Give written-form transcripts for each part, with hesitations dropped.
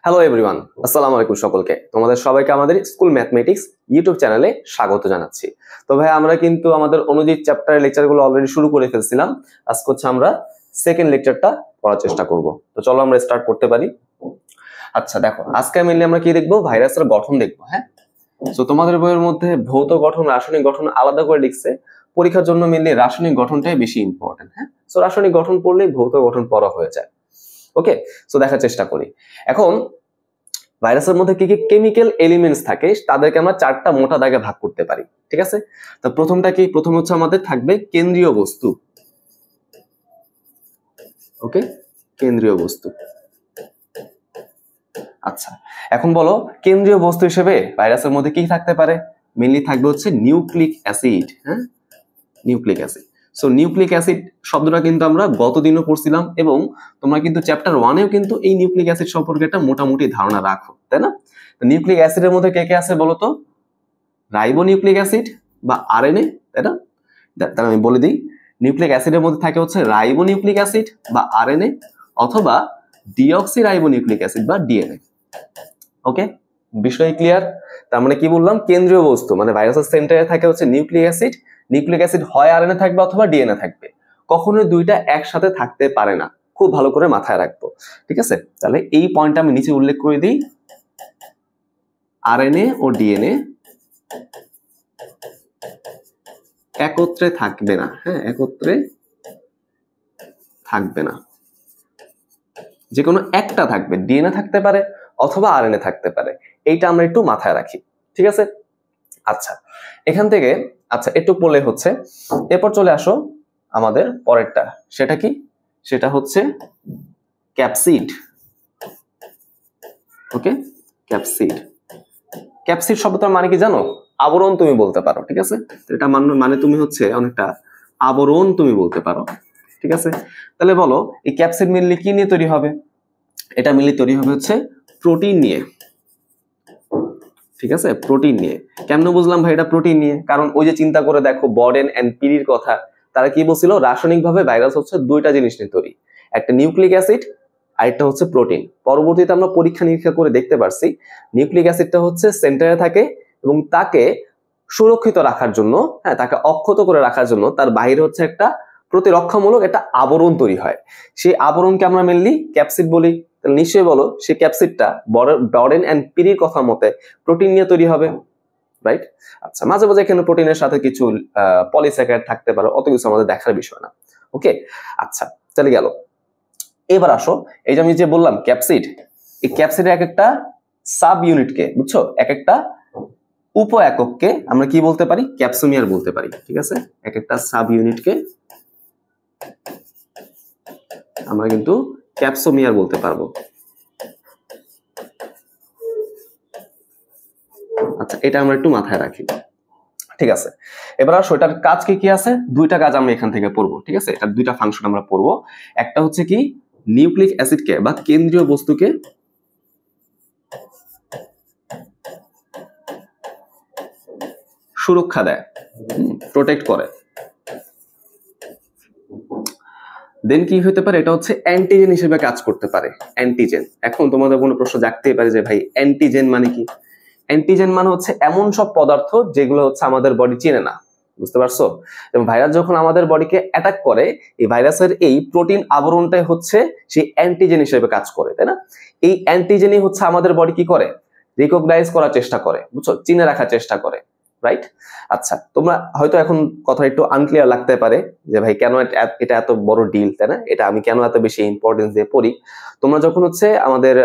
Hello everyone, আসসালামু আলাইকুম সকলকে। তোমাদের সবাইকে আমাদের স্কুল ম্যাথমেটিক্স ইউটিউব চ্যানেলে স্বাগত জানাচ্ছি। তো ভাই আমরা কিন্তু আমাদের অনুজিত চ্যাপ্টারের লেকচারগুলো অলরেডি শুরু করে ফেলছিলাম। আজকে হচ্ছে আমরা সেকেন্ড লেকচারটা পড়ার চেষ্টা করব। তো চলো আমরা স্টার্ট করতে পারি। আচ্ছা দেখো, আজকে মেইনলি আমরা কি দেখবো? ভাইরাসের গঠন দেখবো। হ্যাঁ, তো তোমাদের বইয়ের মধ্যে ভৌত গঠন, রাসায়নিক গঠন আলাদা করে লিখছে। পরীক্ষার জন্য মেইনলি রাসায়নিক গঠনটাই বেশি ইম্পর্টেন্ট। হ্যাঁ, তো রাসায়নিক গঠন পড়লেই ভৌত গঠন পড়া হয়ে যায়। ওকে, তো দেখার চেষ্টা করি। এখন ভাইরাসের মধ্যে কি কি কেমিক্যাল এলিমেন্টস থাকে তাদেরকে আমরা চারটা মোটা দাগে ভাগ করতে পারি। ঠিক আছে, তো প্রথমটা কি? প্রথম হচ্ছে আমাদের থাকবে কেন্দ্রীয় বস্তু। ওকে, কেন্দ্রীয় বস্তু। আচ্ছা, এখন বলো কেন্দ্রীয় বস্তু হিসেবে ভাইরাসের মধ্যে কি থাকতে পারে? মেইনলি থাকবে হচ্ছে নিউক্লিক অ্যাসিড। হ্যাঁ, nucleic acid. So nucleic acid শব্দটা কিন্তু আমরা গতদিনও পড়ছিলাম এবং তোমরা কিন্তু চ্যাপ্টার 1-এও কিন্তু এই নিউক্লিক অ্যাসিড সম্পর্কে একটা মোটামুটি ধারণা রাখো, তাই না? তো নিউক্লিক অ্যাসিডের মধ্যে কে কে আছে বলো তো? রাইবোনিউক্লিক অ্যাসিড বা আরএনএ, তাই না? তাহলে আমি বলে দিই, নিউক্লিক অ্যাসিডের মধ্যে থাকে হচ্ছে রাইবোনিউক্লিক অ্যাসিড বা আরএনএ অথবা ডিঅক্সিরাইবোনিউক্লিক অ্যাসিড বা ডিএনএ। ওকে, বিষয় ক্লিয়ার? তার মানে কি বললাম? কেন্দ্রীয় বস্তু মানে ভাইরাসের সেন্টারে থাকে হচ্ছে নিউক্লিক অ্যাসিড। নিউক্লিক অ্যাসিড হয় আরএনএ থাকবে অথবা ডিএনএ থাকবে, কখনোই দুইটা একসাথে থাকতে পারে না। খুব ভালো করে মাথায় রাখবো, ঠিক আছে? তাহলে এই পয়েন্টটা আমি নিচে উল্লেখ করে দিই, আরএনএ ও ডিএনএ একত্রে থাকবে না। হ্যাঁ, একত্রে থাকবে না, যে কোনো একটা থাকবে। ডিএনএ থাকতে পারে অথবা আরএনএ থাকতে পারে, এইটা আমরা একটু মাথায় রাখি, ঠিক আছে? আচ্ছা, এখান থেকে আচ্ছা একটু পড়লে হচ্ছে। এরপর চলে আসো আমাদের পরেরটা, সেটা কি? সেটা হচ্ছে ক্যাপসিড। ওকে, ক্যাপসিড। ক্যাপসিড শব্দটার মানে কি জানো? আবরণ তুমি বলতে পারো, ঠিক আছে? এটা মানে তুমি হচ্ছে অনেকটা আবরণ তুমি বলতে পারো, ঠিক আছে? তাহলে বলো এই ক্যাপসিড মেইনলি কি নিয়ে তৈরি হবে? এটা মেইনলি তৈরি হবে হচ্ছে প্রোটিন নিয়ে, ঠিক আছে? প্রোটিন নিয়ে। কেমনে বুঝলাম ভাই এটা প্রোটিন নিয়ে? কারণ ওই যে চিন্তা করে দেখো বর্ডেন এন্ড পিরির কথা, তারা কি বলছিল? রাসায়নিকভাবে ভাইরাস হচ্ছে দুইটা জিনিস নিয়ে তৈরি, একটা নিউক্লিক অ্যাসিড আর একটা হচ্ছে প্রোটিন। পরবর্তীতে আমরা পরীক্ষা নিরীক্ষা করে দেখতে পারছি নিউক্লিক অ্যাসিডটা হচ্ছে সেন্টারে থাকে এবং তাকে সুরক্ষিত রাখার জন্য, হ্যাঁ, তাকে অক্ষত করে রাখার জন্য তার বাইরে হচ্ছে একটা প্রতিরক্ষামূলক একটা আবরণ তৈরি হয়। সেই আবরণকে আমরা মেইনলি ক্যাপসিড বলি। তাহলে নিশ্চয়ই বলো সেই ক্যাপসিডটা বর্ডেন এন্ড পিরির কথা মতে প্রোটিন নিয়ে তৈরি হবে, রাইট? আচ্ছা, মাঝে মাঝে এখানে প্রোটিনের সাথে কিছু পলিস্যাকারাইড থাকতে পারে, অত কিছু আমাদের দেখার বিষয় না। ওকে, আচ্ছা চলে গেল। এবার আসো, এই যে আমি যে বললাম ক্যাপসিড, এই ক্যাপসিডের এক একটা সাব ইউনিটকে, বুঝছো, এক একটা উপ একককে আমরা কি বলতে পারি? ক্যাপসোমিয়ার বলতে পারি, ঠিক আছে? এক একটা সাব ইউনিটকে আমরা কিন্তু ক্যাপসোমিয়ার বলতে পারবো। আচ্ছা, এটা আমরা একটু মাথায় রাখি, ঠিক আছে? এবার আসো এটার কাজ কি কি আছে? দুইটা কাজ আমরা এখান থেকে পড়বো, ঠিক আছে? এটার দুইটা ফাংশন আমরা পড়বো। একটা হচ্ছে কি, নিউক্লিক অ্যাসিডকে বা কেন্দ্রীয় বস্তুকে সুরক্ষা দেয়, প্রোটেক্ট করে। দেন কি হতে পারে? এটা হচ্ছে অ্যান্টিজেন হিসেবে কাজ করতে পারে। অ্যান্টিজেন। এখন তোমাদের কোনো প্রশ্ন জাগতেই পারে যে ভাই অ্যান্টিজেন মানে কি? অ্যান্টিজেন মানে হচ্ছে এমন সব পদার্থ যেগুলো হচ্ছে আমাদের বডি চেনে না, বুঝতে পারছো? এবং ভাইরাস যখন আমাদের বডিকে অ্যাটাক করে, এই ভাইরাসের এই প্রোটিন আবরণটাই হচ্ছে সেই অ্যান্টিজেন হিসেবে কাজ করে, তাই না? এই অ্যান্টিজেনই হচ্ছে আমাদের বডি কি করে? রিকগনাইজ করার চেষ্টা করে, বুঝছো, চিনে রাখার চেষ্টা করে, রাইট? আচ্ছা, তোমরা হয়তো এখন কথা একটু আনক্লিয়ার লাগতে পারে যে ভাই কেন এটা এত বড় ডিল, তাই না? এটা আমি কেন এত বেশি ইম্পর্টেন্স দিয়ে পড়ি? তোমরা যখন হচ্ছে আমাদের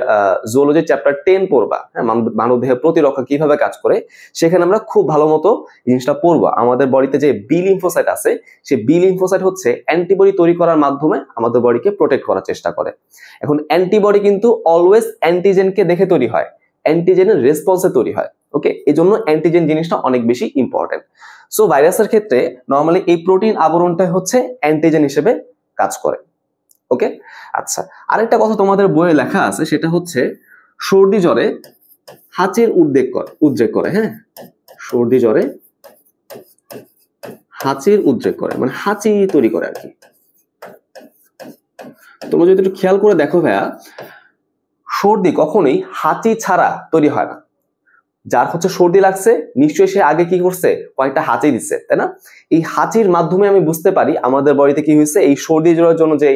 জুওলজি চ্যাপ্টার 10 পড়বা, হ্যাঁ, মানবদেহের প্রতিরক্ষা কিভাবে কাজ করে, সেখানে আমরা খুব ভালো মতো জিনিসটা পড়বা। আমাদের বডিতে যে বি লিম্ফোসাইট আছে, সেই বি লিম্ফোসাইট হচ্ছে অ্যান্টিবডি তৈরি করার মাধ্যমে আমাদের বডিকে প্রোটেক্ট করার চেষ্টা করে। এখন অ্যান্টিবডি কিন্তু অলওয়েজ অ্যান্টিজেনকে দেখে তৈরি হয়, অ্যান্টিজেনের রেসপন্সে তৈরি হয়। ওকে, এই জন্য অ্যান্টিজেন জিনিসটা অনেক বেশি ইম্পর্টেন্ট। সো ভাইরাসের ক্ষেত্রে নর্মালি এই প্রোটিন আবরণটাই হচ্ছে অ্যান্টিজেন হিসেবে কাজ করে। ওকে, আচ্ছা আরেকটা কথা তোমাদের বইয়ে লেখা আছে, সেটা হচ্ছে সর্দি জ্বরে হাঁচির উদ্রেক করে। হ্যাঁ, সর্দি জ্বরে হাঁচির উদ্রেক করে, মানে হাঁচি তৈরি করে আর কি। তোমরা যদি একটু খেয়াল করে দেখো ভাইয়া, সর্দি কখনোই হাঁচি ছাড়া তৈরি হয় না। যার হচ্ছে সর্দি লাগছে নিশ্চয়ই সে আগে কি করছে, কয়েকটা হাঁচি দিচ্ছে, তাই না? এই হাঁচির মাধ্যমে আমি বুঝতে পারি আমাদের বডিতে কি হয়েছে, এই সর্দি জ্বরের জন্য যে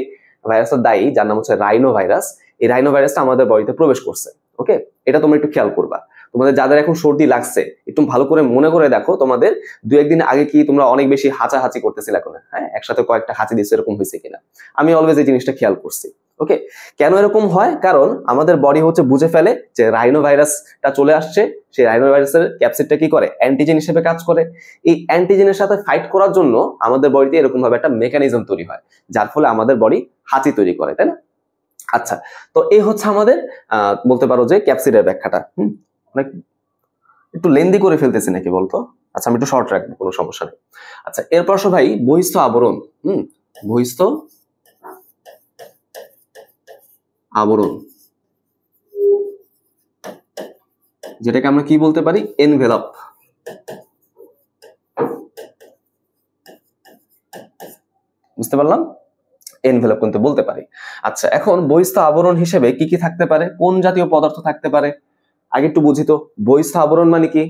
ভাইরাসটা দায়ী, যার নাম হচ্ছে রাইনো ভাইরাস, এই রাইনো ভাইরাসটা আমাদের বডিতে প্রবেশ করছে। ওকে, এটা তোমরা একটু খেয়াল করবা। তোমাদের যাদের এখন সর্দি লাগছে একটু ভালো করে মনে করে দেখো, তোমাদের 2-1 দিন আগে কি তোমরা অনেক বেশি হাঁচাহাঁচি করতেছিলে এখন, হ্যাঁ, একসাথে কয়েকটা হাঁচি দিচ্ছে, এরকম হয়েছে কিনা? আমি অলওয়েজ এই জিনিসটা খেয়াল করছি। ওকে, কেন এরকম হয়? কারণ আমাদের বডি হচ্ছে বুঝে ফেলে যে রাইনো ভাইরাসটা চলে আসছে, সেই রাইনো ভাইরাসের ক্যাপসিডটা কি করে, অ্যান্টিজেন হিসেবে কাজ করে। এই অ্যান্টিজেনের সাথে ফাইট করার জন্য আমাদের বডিতে এরকম ভাবে একটা মেকানিজম তৈরি হয়, যার ফলে আমাদের বডি হাঁচি তৈরি করে, তাই না? আচ্ছা, তো এই হচ্ছে আমাদের বলতে পারো যে ক্যাপসিডের ব্যাখ্যাটা। অনেক একটু লেন্দি করে ফেলতেছি নাকি বলতো? আচ্ছা, আমি একটু শর্ট রাখবো, কোনো সমস্যা নেই। আচ্ছা, এরপর ভাই বহিস্থ আবরণ। বহিস্থ আবরণ, যেটাকে আমরা কি বলতে পারি, এনভেলপ। বুঝতে পারলাম, এনভেলপ কিন্তু বলতে পারি। আচ্ছা, এখন বহিস্থ আবরণ হিসেবে কি কি থাকতে পারে, কোন জাতীয় পদার্থ থাকতে পারে? আগে একটু বুঝি তো, বহিস্থ আবরণ মানে কি?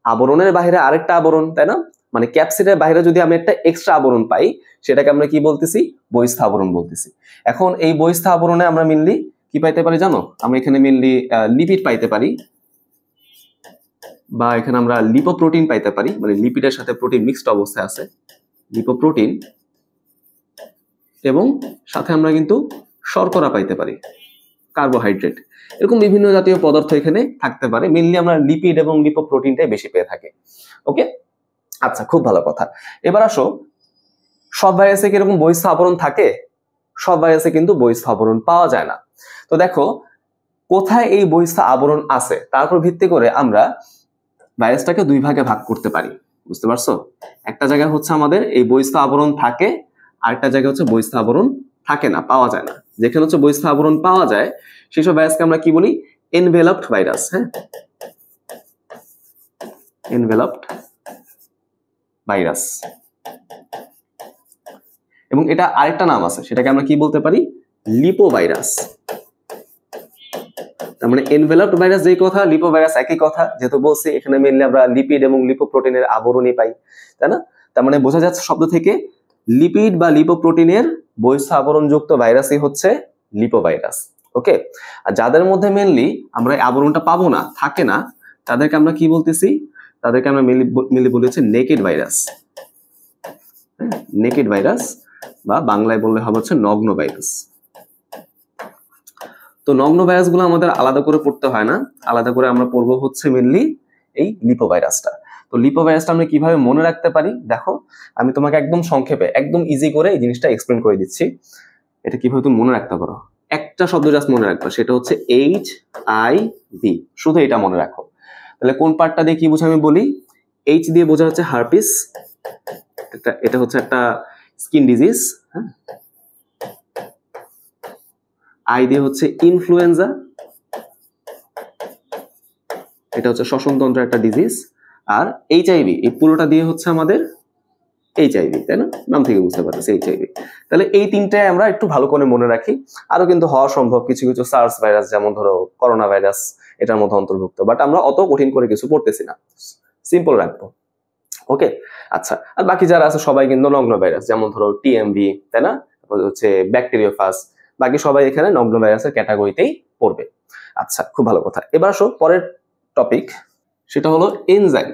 আবরণের বাইরে আরেকটা আবরণ, তাই না? মানে ক্যাপসিডের বাইরে যদি আমি একটা এক্সট্রা আবরণ পাই, সেটাকে আমরা কি বলতেছি, বহিস্থ আবরণ বলতেছি। এখন এই বহিস্থ আবরণে আমরা মেনলি কি পাইতে পারি জানো? আমরা এখানে মেনলি লিপিড পাইতে পারি, বা এখানে আমরা লিপোপ্রোটিন পাইতে পারি, মানে লিপিডের সাথে প্রোটিন মিক্সড অবস্থায় আছে, লিপোপ্রোটিন, এবং সাথে আমরা কিন্তু শর্করা পাইতে পারি, কার্বোহাইড্রেট, এরকম বিভিন্ন জাতীয় পদার্থ এখানে থাকতে পারে। মেনলি আমরা লিপিড এবং লিপোপ্রোটিনটাই বেশি পেয়ে থাকি। ওকে, আচ্ছা, খুব ভালো কথা। এবার আসো, সব ভাইরাসে কি এরকম বহিস্থ আবরণ থাকে? সব ভাইরাসে কিন্তু বহিস্থ আবরণ পাওয়া যায় না। তো দেখো কোথায় এই বহিস্থ আবরণ আছে, তার উপর ভিত্তি করে আমরা ভাইরাসটাকে 2 ভাগে ভাগ করতে পারি। বুঝতে পারছো? একটা জায়গায় হচ্ছে আমাদের এই বহিস্থ আবরণ থাকে, আরেকটা জায়গায় হচ্ছে বহিস্থ আবরণ থাকে না, পাওয়া যায় না। যেখানে হচ্ছে বহিস্থ আবরণ পাওয়া যায় সেসব ভাইরাসকে আমরা কি বলি, এনভেলপড ভাইরাস। হ্যাঁ, এনভেলপড ভাইরাস। এবং এটা আরেকটা নাম আছে, সেটাকে আমরা কি বলতে পারি, লিপো ভাইরাস। তার মানে এনভেলপড ভাইরাস যেই কথা, লিপো ভাইরাস একই কথা, যেহেতু বলছি এখানে মেনলি আমরা লিপিড এবং লিপোপ্রোটিনের আবরণই পাই, তাই না? তার মানে বোঝা যাচ্ছে শব্দ থেকে, লিপিড বা লিপোপ্রোটিনের বহিস্থ আবরণযুক্ত ভাইরাসই হচ্ছে লিপো ভাইরাস। ওকে, আর যাদের মধ্যে মেনলি আমরা এই আবরণটা পাবো না, থাকে না, তাদেরকে আমরা কি বলতেছি, তাদেরকে আমরা মেনলি বলেছি নেকেড ভাইরাস। নেকেড ভাইরাস, বা বাংলায় বললে হবে হচ্ছে নগ্ন ভাইরাস। তো নগ্ন ভাইরাসগুলো আমাদের আলাদা করে পড়তে হয় না, আলাদা করে আমরা পড়বো হচ্ছে মেনলি এই লিপো ভাইরাসটা। তো লিপো ভাইরাসটা আমরা কিভাবে মনে রাখতে পারি, দেখো আমি তোমাকে একদম সংক্ষেপে, একদম ইজি করে এই জিনিসটা এক্সপ্লেন করে দিচ্ছি। এটা কিভাবে তুমি মনে রাখতে পারো, একটা শব্দ জাস্ট মনে রাখবা, সেটা হচ্ছে HIV। শুধু এটা মনে রাখো। তাহলে কোন পার্টটা দিয়ে কি বুঝে আমি বলি, H দিয়ে বোঝা হচ্ছে হার্পিস, এটা হচ্ছে একটা স্কিন ডিজিজ। হ্যাঁ, I দিয়ে হচ্ছে ইনফ্লুয়েঞ্জা, এটা হচ্ছে শ্বসনতন্ত্রের একটা ডিজিজ। আর HIV, এই পুরোটা দিয়ে হচ্ছে আমাদের HIV, তাই না? নাম থেকে বুঝতে পারতেছি HIV। তাহলে এই তিনটায় আমরা একটু ভালো করে মনে রাখি। আরো কিন্তু হওয়া সম্ভব কিছু কিছু সার্স ভাইরাস, যেমন ধরো করোনা ভাইরাস এটার মধ্যে অন্তর্ভুক্ত, বাট আমরা অত কঠিন করে কিছু পড়তেছি না, সিম্পল রাখবো। ওকে, আচ্ছা, আর বাকি যারা আছে সবাই কিন্তু নগ্ন ভাইরাস, যেমন ধরো TMV, তাই না? হচ্ছে ব্যাকটেরিওফাজ, বাকি সবাই এখানে নগ্ন ভাইরাসের ক্যাটাগরিতেই পড়বে। আচ্ছা, খুব ভালো কথা। এবার আসো পরের টপিক, সেটা হলো এনজাইম।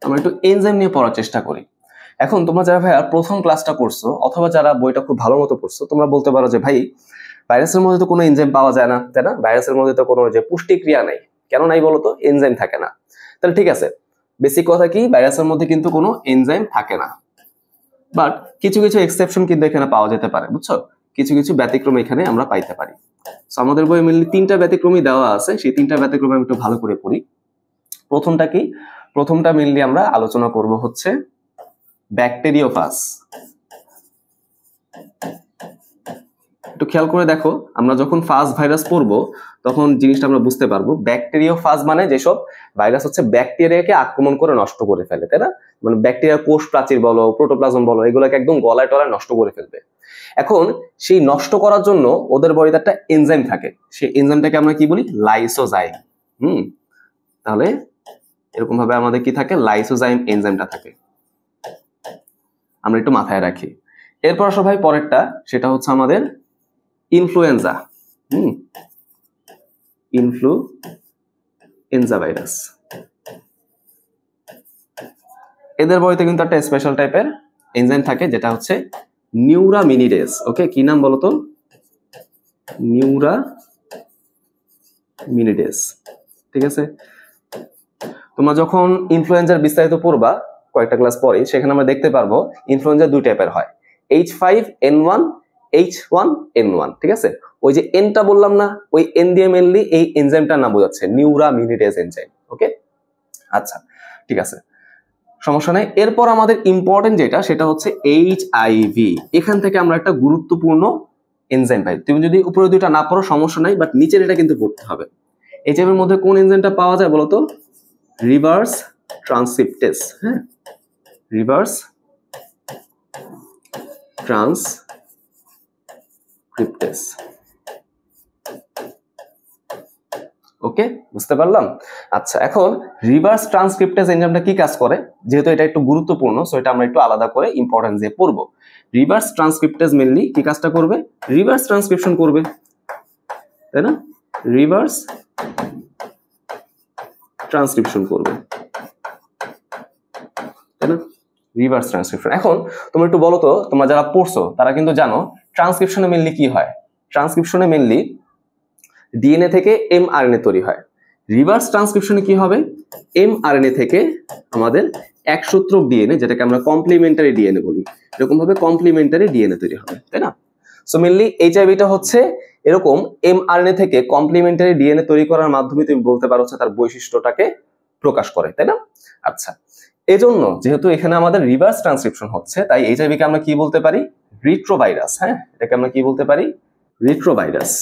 আমরা একটু এনজাইম নিয়ে পড়ার চেষ্টা করি। এখন তোমরা যারা ভাইয়া প্রথম ক্লাসটা করছো, অথবা যারা বইটা খুব ভালো মতো পড়ছো, তোমরা বলতে পারো যে ভাই ভাইরাসের মধ্যে তো কোনো এনজাইম পাওয়া যায় না, তাই না? ভাইরাসের মধ্যে তো কোনো যে পুষ্টিক্রিয়া নাই, কেন নাই বলো তো? এনজাইম থাকে না। তাহলে ঠিক আছে, বেসিক কথা কি, ভাইরাসের মধ্যে কিন্তু কোনো এনজাইম থাকে না, বাট কিছু কিছু এক্সেপশন কিন্তু এখানে পাওয়া যেতে পারে, বুঝছো? কিছু কিছু ব্যতিক্রম এখানে আমরা পাইতে পারি। সো আমাদের বইয়ে মেনলি 3টা ব্যতিক্রমই দেওয়া আছে, সেই 3টা ব্যতিক্রম আমি একটু ভালো করে পড়ি। প্রথমটা কি? প্রথমটা মেনলি আমরা আলোচনা করব হচ্ছে ব্যাকটেরিওফাজ। একটু খেয়াল করে দেখো, আমরা যখন ফাজ ভাইরাস পড়বো তখন জিনিসটা আমরা বুঝতে পারবো। ব্যাকটেরিওফাজ মানে যেসব ভাইরাস হচ্ছে ব্যাকটেরিয়াকে আক্রমণ করে নষ্ট করে ফেলে, তাই না? মানে ব্যাকটেরিয়ার কোষ প্রাচীর বলো, প্রোটোপ্লাজম বলো, এগুলোকে একদম গলায় টলায় নষ্ট করে ফেলবে। এখন সেই নষ্ট করার জন্য ওদের বডিতে একটা এনজাইম থাকে, সেই এনজাইমটাকে আমরা কি বলি? লাইসোজাইম। তাহলে এরকম ভাবে আমাদের কি থাকে? লাইসোজাইম এনজাইমটা থাকে, আমরা একটু মাথায় রাখি। এরপর আসো ভাই পরেরটা, সেটা হচ্ছে আমাদের ইনফ্লুয়েঞ্জা। ইনফ্লুয়েঞ্জা ভাইরাস, এদের বডিতে কিন্তু একটা স্পেশাল টাইপের এনজাইম থাকে যেটা হচ্ছে নিউরামিনিডেজ। ওকে, কি নাম বলো তো? নিউরামিনিডেজ। ঠিক আছে, তোমরা যখন ইনফ্লুয়েঞ্জার বিস্তারিত পড়বা কয়েকটা ক্লাস পরে, সেখানে আমরা দেখতে পারবো ইনফ্লুয়েঞ্জা দুই টাইপের হয়, H5N1, H1N1। ঠিক আছে, ওই যে এনটা বললাম না, ওই এন দিয়ে মেনলি এই এনজাইমটার নাম বোঝাচ্ছে, নিউরামিনিডেজ এনজাইম। ওকে, আচ্ছা ঠিক আছে, সমস্যা নাই। এরপর আমাদের ইম্পর্টেন্ট যেটা, সেটা হচ্ছে HIV। এখান থেকে আমরা একটা গুরুত্বপূর্ণ এনজাইম পাই। তুমি যদি উপরে দুইটা না পড়ো সমস্যা নাই, বাট নিচের এটা কিন্তু পড়তে হবে। HIV এর মধ্যে কোন এনজাইমটা পাওয়া যায় বলতো? Reverse transcriptase. হ্যাঁ, রিভার্স ট্রান্সক্রিপ্টেজ। ওকে, বুঝতে পারলাম। আচ্ছা, এখন রিভার্স ট্রান্সক্রিপ্টেজ এনজাইমটা কি কাজ করে? যেহেতু এটা একটু গুরুত্বপূর্ণ, সো এটা আমরা একটু আলাদা করে ইম্পর্টেন্স দিয়ে পড়বো। রিভার্স ট্রান্সক্রিপ্টেজ মেইনলি কি কাজটা করবে? রিভার্স ট্রান্সক্রিপশন করবে, তাই না? রিভার্স ট্রান্সক্রিপশন করবে, তাই না? Reverse transcription. এখন তোমরা একটু বলো তো, তোমরা যারা পড়ছো তারা কিন্তু জানো ট্রান্সক্রিপশনে মেইনলি কি হয়? ট্রান্সক্রিপশনে মেইনলি ডিএনএ থেকে mRNA তৈরি হয়। রিভার্স ট্রান্সক্রিপশনে কি হবে? mRNA থেকে আমাদের একসূত্রক ডিএনএ, যেটাকে আমরা কমপ্লিমেন্টারি ডিএনএ বলি, এরকম ভাবে কমপ্লিমেন্টারি ডিএনএ তৈরি হবে, তাই না? সো মেইনলি এইচআইভিটা হচ্ছে এরকম mRNA থেকে কমপ্লিমেন্টারি ডিএনএ তৈরি করার মাধ্যমে তুমি বলতে পারো তার বৈশিষ্ট্যটাকে প্রকাশ করে, তাই না? আচ্ছা, এজন্য যেহেতু এখানে আমাদের রিভার্স ট্রান্সক্রিপশন হচ্ছে, তাই এইচআইভিকে আমরা কি বলতে পারি? রিট্রোভাইরাস। হ্যাঁ, এটাকে আমরা কি বলতে পারি? রিট্রোভাইরাস।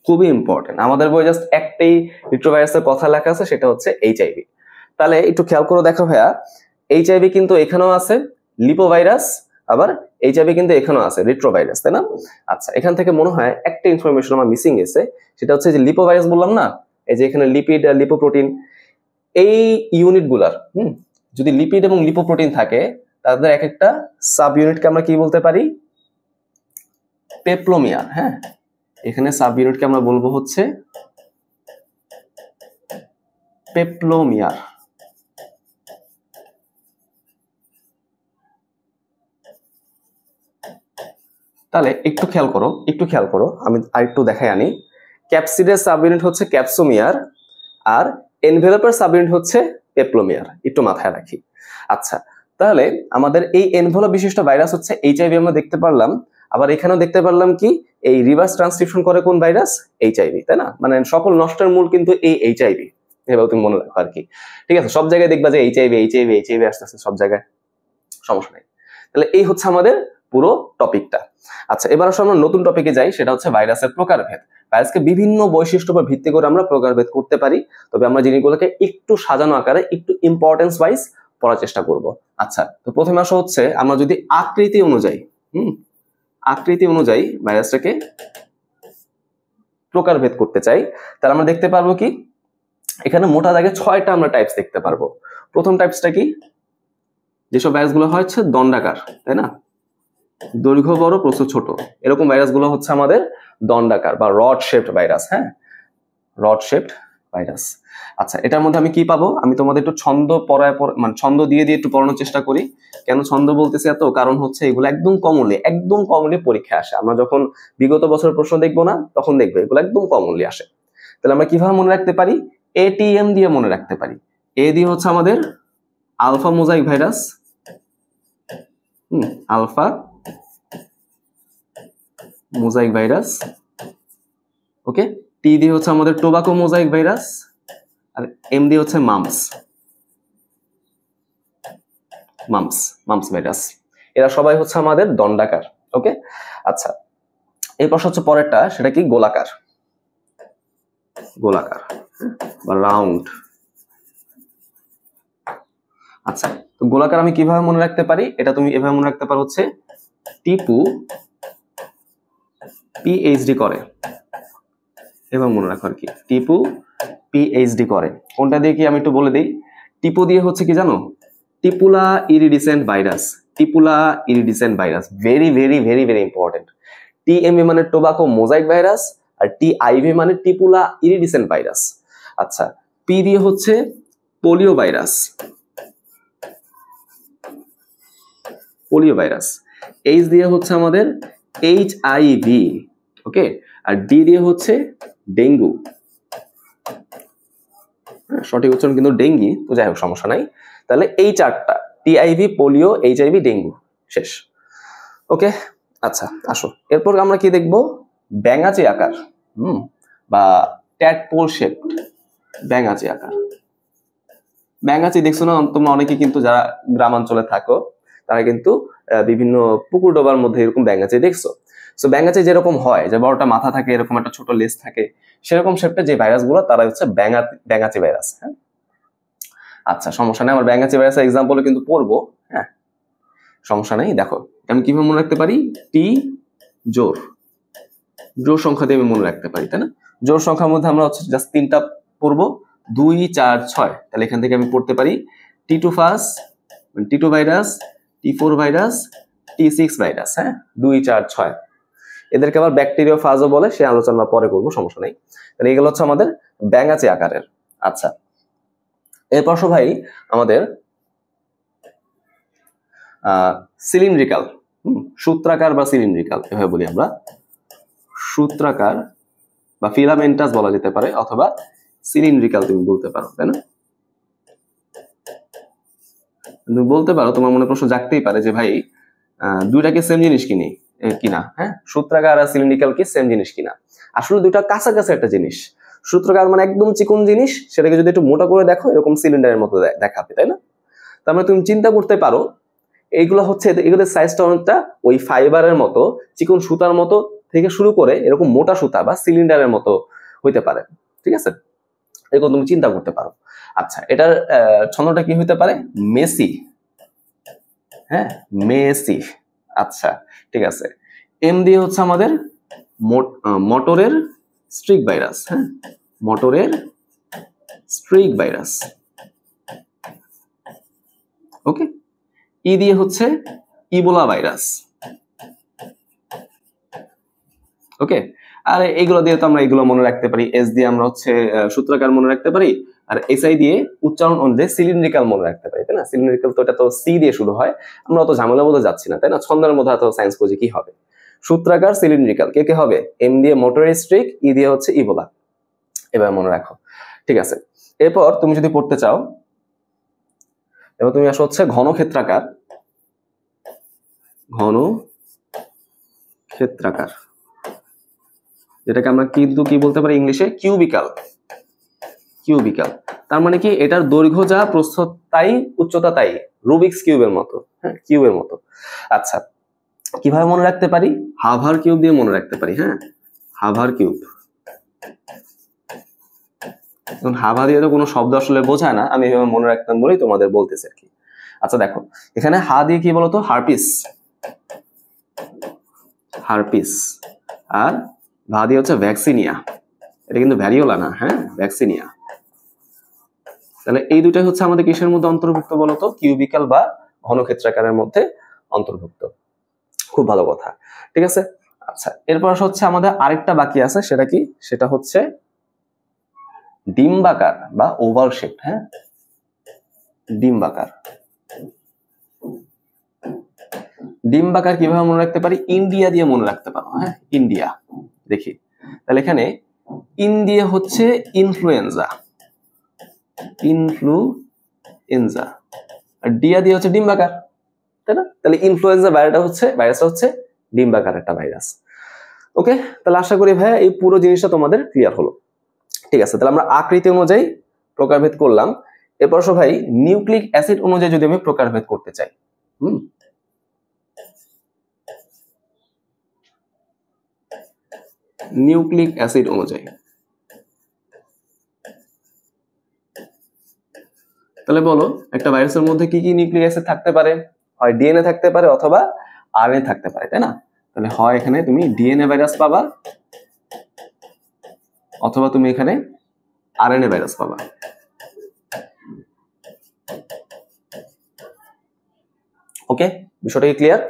খুবই ইম্পর্টেন্ট, আমাদের বই জাস্ট একটাই রিট্রোভাইরাসের কথা লেখা আছে, সেটা হচ্ছে এইচআইভি। তাহলে একটু খেয়াল করে দেখো ভাইয়া, এইচআইভি কিন্তু এখানেও আছে লিপোভাইরাস, আবার এইচআইভি কিন্তু এখানেও আছে রিট্রোভাইরাস, তাই না? আচ্ছা, এখান থেকে মনে হয় একটা ইনফরমেশন আমার মিসিং গেছে, সেটা হচ্ছে যে লিপোভাইরাস বললাম না, এই যে এখানে লিপিড আর লিপোপ্রোটিন, এই ইউনিটগুলার যদি লিপিড এবং লিপোপ্রোটিন থাকে, তাদের এক একটা সাব ইউনিটকে আমরা কি বলতে পারি? পেপ্লোমিয়ার। হ্যাঁ, এখানে সাব ইউনিটকে আমরা বলবো হচ্ছে পেপ্লোমিয়ার। তাহলে একটু খেয়াল করো, আমি আরেকটু দেখাই আনি। ক্যাপসিডের সাব ইউনিট হচ্ছে ক্যাপসোমিয়ার, আর এনভেলপের সাব ইউনিট হচ্ছে পেপ্লোমিয়ার, একটু মাথায় রাখি। আচ্ছা, তাহলে আমাদের এই এনভেলপ বিশিষ্ট ভাইরাস হচ্ছে এইচআইভি আমরা দেখতে পারলাম, আবার এখানেও দেখতে পারলাম কি এই রিভার্স ট্রান্সক্রিপশন করে কোন ভাইরাস? এইচআইভি, তাই না? মানে সকল নষ্টের মূল কিন্তু এই এইচআইভি, এভাবে তুমি মনে রাখো আর কি। ঠিক আছে, সব জায়গায় দেখবা যে এইচআইভি এইচআইভি এইচআইভি আসতেছে সব জায়গায়, সমস্যা নেই। তাহলে এই হচ্ছে আমাদের পুরো টপিকটা। আচ্ছা, এবার আসলে আমরা নতুন টপিকে যাই, সেটা হচ্ছে ভাইরাসের প্রকারভেদ। ভাইরাসকে বিভিন্ন বৈশিষ্ট্য উপর ভিত্তি করে আমরা প্রকারভেদ করতে পারি, তবে আমরা জিনিসগুলোকে একটু সাজানো আকারে একটু ইম্পর্টেন্স ওয়াইজ পড়ার চেষ্টা করব। আচ্ছা, তো প্রথমে আসা হচ্ছে আমরা যদি আকৃতি অনুযায়ী ভাইরাসটাকে প্রকারভেদ করতে চাই, তাহলে আমরা দেখতে পারবো কি এখানে মোটা দাগে 6টা আমরা টাইপস দেখতে পারবো। প্রথম টাইপসটা কি? যেসব ভাইরাসগুলো হয় হচ্ছে দণ্ডাকার, তাই না? দৈর্ঘ্য বড় প্রস্থ ছোট, এরকম ভাইরাসগুলো হচ্ছে আমাদের দণ্ডাকার বা রড শেপড ভাইরাস। হ্যাঁ, রড শেপড ভাইরাস। আচ্ছা, এটার মধ্যে আমি কি পাবো? আমি তোমাদের একটু ছন্দ মানে ছন্দ দিয়ে একটু পড়ানোর চেষ্টা করি। কেন ছন্দ বলতেছি এত? কারণ হচ্ছে এগুলো একদম কমনলি পরীক্ষায় আসে। আমরা যখন বিগত বছরের প্রশ্ন দেখবো না, তখন দেখবো এগুলো একদম কমনলি আসে। তাহলে আমরা কিভাবে মনে রাখতে পারি? এটিএম দিয়ে মনে রাখতে পারি। এ দিয়ে হচ্ছে আমাদের alpha mosaic virus, alpha mosaic virus. Okay, T দিয়ে হচ্ছে আমাদের টোবাকো মোজাইক ভাইরাস, আর এম দিয়ে হচ্ছে মাম্পস ভাইরাস। এরা সবাই হচ্ছে আমাদের দণ্ডাকার। ওকে, আচ্ছা, এরপর হচ্ছে পরেরটা, সেটা কি? গোলাকার। গোলাকার বা রাউন্ড। আচ্ছা, তো গোলাকার আমি কিভাবে মনে রাখতে পারি? এটা তুমি এভাবে মনে রাখতে পারো হচ্ছে টিপু পিএইচডি করে, এবং মনে রাখো আর কি, টিপু পিএইচডি করে। কোনটা দিয়ে কি আমি একটু বলে দিই। টিপু দিয়ে হচ্ছে কি জানো? Tipula iridescent virus. Tipula iridescent virus very very very very important. TMV মানে টোবাকো মোজাইক ভাইরাস, আর টিআইভি মানে টিপুলা ইরিডিসেন্ট ভাইরাস। আচ্ছা, পি দিয়ে হচ্ছে polio virus, polio virus. H দিয়ে হচ্ছে আমাদের এইচআইভি, ওকে। আর ডি দিয়ে হচ্ছে ডেঙ্গু। সঠিক উচ্চারণ কিন্তু ডেঙ্গি, তো যাই হোক সমস্যা নাই। তাহলে এই চারটা, টিআইভি, পোলিও, এইচআইভি, ডেঙ্গু, শেষ। ওকে, আচ্ছা আসো এরপর আমরা কি দেখবো? ব্যাঙাচি আকার, বা ট্যাডপোল শেপ, ব্যাঙাচি আকার। ব্যাঙাচি দেখছো না তোমরা অনেকে, কিন্তু যারা গ্রামাঞ্চলে থাকো তারা কিন্তু বিভিন্ন পুকুর ডোবার মধ্যে এরকম ব্যাঙাচি দেখছো। সো ব্যাঙাচি যেরকম হয়, যে বড়টা মাথা থাকে, এরকম একটা ছোট লেজ থাকে, সেরকম শেপটা যে ভাইরাস গুলো, তারা হচ্ছে ব্যাঙাচি ভাইরাস। হ্যাঁ, আচ্ছা সমস্যা নেই, আমার ব্যাঙাচি ভাইরাসের এক্সাম্পলে কিন্তু পড়বো। হ্যাঁ, সমস্যা নেই। দেখো আমি কিভাবে মনে রাখতে পারি? টি জোর, জোর সংখ্যা দিয়ে আমি মনে রাখতে পারি, তাই না? জোর সংখ্যার মধ্যে আমরা হচ্ছে জাস্ট তিনটা পড়বো, 2, 4, 6। তাহলে এখান থেকে আমি পড়তে পারি টি2 ফাস, টি2 ভাইরাস, টি4 ভাইরাস, টি6 ভাইরাস। হ্যাঁ, 2, 4, 6। এদেরকে আবার ব্যাকটেরিয়া ফাজও বলে, সে আলোচনা পরে করবো, সমস্যা নেই। তাহলে এগুলো হচ্ছে আমাদের ব্যাঙাচি আকারের। আচ্ছা, এরপর ভাই আমাদের সিলিন্ড্রিক্যাল, সূত্রাকার বা সিলিন্ড্রিক্যাল এভাবে বলি আমরা। সূত্রাকার বা ফিলামেন্টাস বলা যেতে পারে, অথবা সিলিন্ড্রিক্যাল তুমি বলতে পারো, তাই না? তুমি বলতে পারো, তোমার মনে প্রশ্ন জাগতেই পারে যে ভাই দুইটা কি সেম জিনিস কিনা? হ্যাঁ, সূত্রাকার আর সিলিন্ড্রিক্যাল কি সেম জিনিস কিনা? আসলে দুইটা কাছাকাছি একটা জিনিস। সূত্রাকার মানে একদম চিকন জিনিস, সেটাকে যদি একটু মোটা করে দেখো এরকম সিলিন্ডারের মতো দেখাবে, তাই না? তার মানে তুমি চিন্তা করতে পারো এইগুলো হচ্ছে, এগুলোর সাইজটা অনেকটা ওই ফাইবারের মতো, চিকন সুতার মতো থেকে শুরু করে এরকম মোটা সুতা বা সিলিন্ডারের মতো হইতে পারে, ঠিক আছে? এরকম তুমি চিন্তা করতে পারো। আচ্ছা, এটার ছন্দটা কি হইতে পারে? মেসি। হ্যাঁ, মেসি। আচ্ছা ঠিক আছে। এম দিয়ে হচ্ছে আমাদের মোটরের স্ট্রিক ভাইরাস। হ্যাঁ, মোটরের স্ট্রিক ভাইরাস, ওকে। ই দিয়ে হচ্ছে ইবোলা ভাইরাস, ওকে। আর এইগুলো দিয়ে তো আমরা এগুলো মনে রাখতে পারি। এস দিয়ে আমরা হচ্ছে সূত্রাকার মনে রাখতে পারি, আর এসআই দিয়ে উচ্চারণ অনুযায়ী সিলিন্ড্রিক্যাল মনে রাখতে পারি, তাই না? সিলিন্ড্রিক্যাল তো এটা তো সি দিয়ে শুরু হয়, আমরা অত ঝামেলার মধ্যে যাচ্ছি না, তাই না? ছন্দের মধ্যে এত সায়েন্স বুঝি কি হবে। সূত্রাকার, সিলিন্ড্রিক্যাল, কে কে হবে? এম দিয়ে মোটরের স্ট্রিক, ই দিয়ে হচ্ছে ইবোলা। এবার মনে রাখো, ঠিক আছে। এরপর তুমি যদি পড়তে চাও, এবার তুমি আসো হচ্ছে ঘনক্ষেত্রাকার, ঘনক্ষেত্রাকার, যেটাকে আমরা কিন্তু কি বলতে পারি ইংলিশে? কিউবিক্যাল। কিউবিক্যাল তার মানে কি? এটার দৈর্ঘ্য যা, প্রস্থ তাই, উচ্চতা তাই, রুবিক্স কিউবের মতো। হ্যাঁ, কিউবের মতো। আচ্ছা, কিভাবে মনে রাখতে পারি? হাভার কিউব দিয়ে মনে রাখতে পারি। হ্যাঁ, হাভার কিউব। এখন হাভা দিয়ে তো কোনো শব্দ আসলে বোঝায় না, আমি এভাবে মনে রাখতাম বলেই তোমাদের বলতেছি আর কি। আচ্ছা দেখো, এখানে হা দিয়ে কি বলতো? Herpes, herpes. আর ভা দিয়ে হচ্ছে ভ্যাকসিনিয়া। এটা কিন্তু ভ্যারিওলা না, হ্যাঁ, ভ্যাকসিনিয়া। তাহলে এই দুটাই হচ্ছে আমাদের কিসের মধ্যে অন্তর্ভুক্ত বলতো? কিউবিক্যাল বা ঘনক্ষেত্রাকারের মধ্যে অন্তর্ভুক্ত। খুব ভালো কথা, ঠিক আছে। আচ্ছা, এরপর হচ্ছে আমাদের আরেকটা বাকি আছে, সেটা কি? সেটা হচ্ছে ডিম্বাকার বা ওভাল শেপ। হ্যাঁ, ডিম্বাকার। ডিম্বাকার কিভাবে মনে রাখতে পারি? ইন্ডিয়া দিয়ে মনে রাখতে পারো। হ্যাঁ, ইন্ডিয়া। দেখি তাহলে এখানে ইন দিয়ে হচ্ছে ইনফ্লুয়েঞ্জা, ইনফ্লুয়েঞ্জা। আর ডিয়া দিয়ে হচ্ছে ডিম্বাকার, তাই না? তাহলে ইনফ্লুয়েঞ্জা ভাইরাসটা হচ্ছে ডিম্বাকার একটা ভাইরাস। ওকে, তাহলে আশা করি ভাইয়া এই পুরো জিনিসটা তোমাদের ক্লিয়ার হলো। ঠিক আছে, তাহলে আমরা আকৃতি অনুযায়ী প্রকারভেদ করলাম। এরপর ভাই নিউক্লিক অ্যাসিড অনুযায়ী যদি আমি প্রকারভেদ করতে চাই, নিউক্লিক অ্যাসিড অনুযায়ী, তাহলে বলো একটা ভাইরাসের মধ্যে কি কি নিউক্লিক অ্যাসিড থাকতে পারে? হয় ডিএনএ থাকতে পারে অথবা আরএনএ থাকতে পারে, তাই না? তাহলে হয় এখানে তুমি ডিএনএ ভাইরাস পাবা অথবা তুমি এখানে আরএনএ ভাইরাস পাবা। ওকে, বিষয়টা কি ক্লিয়ার?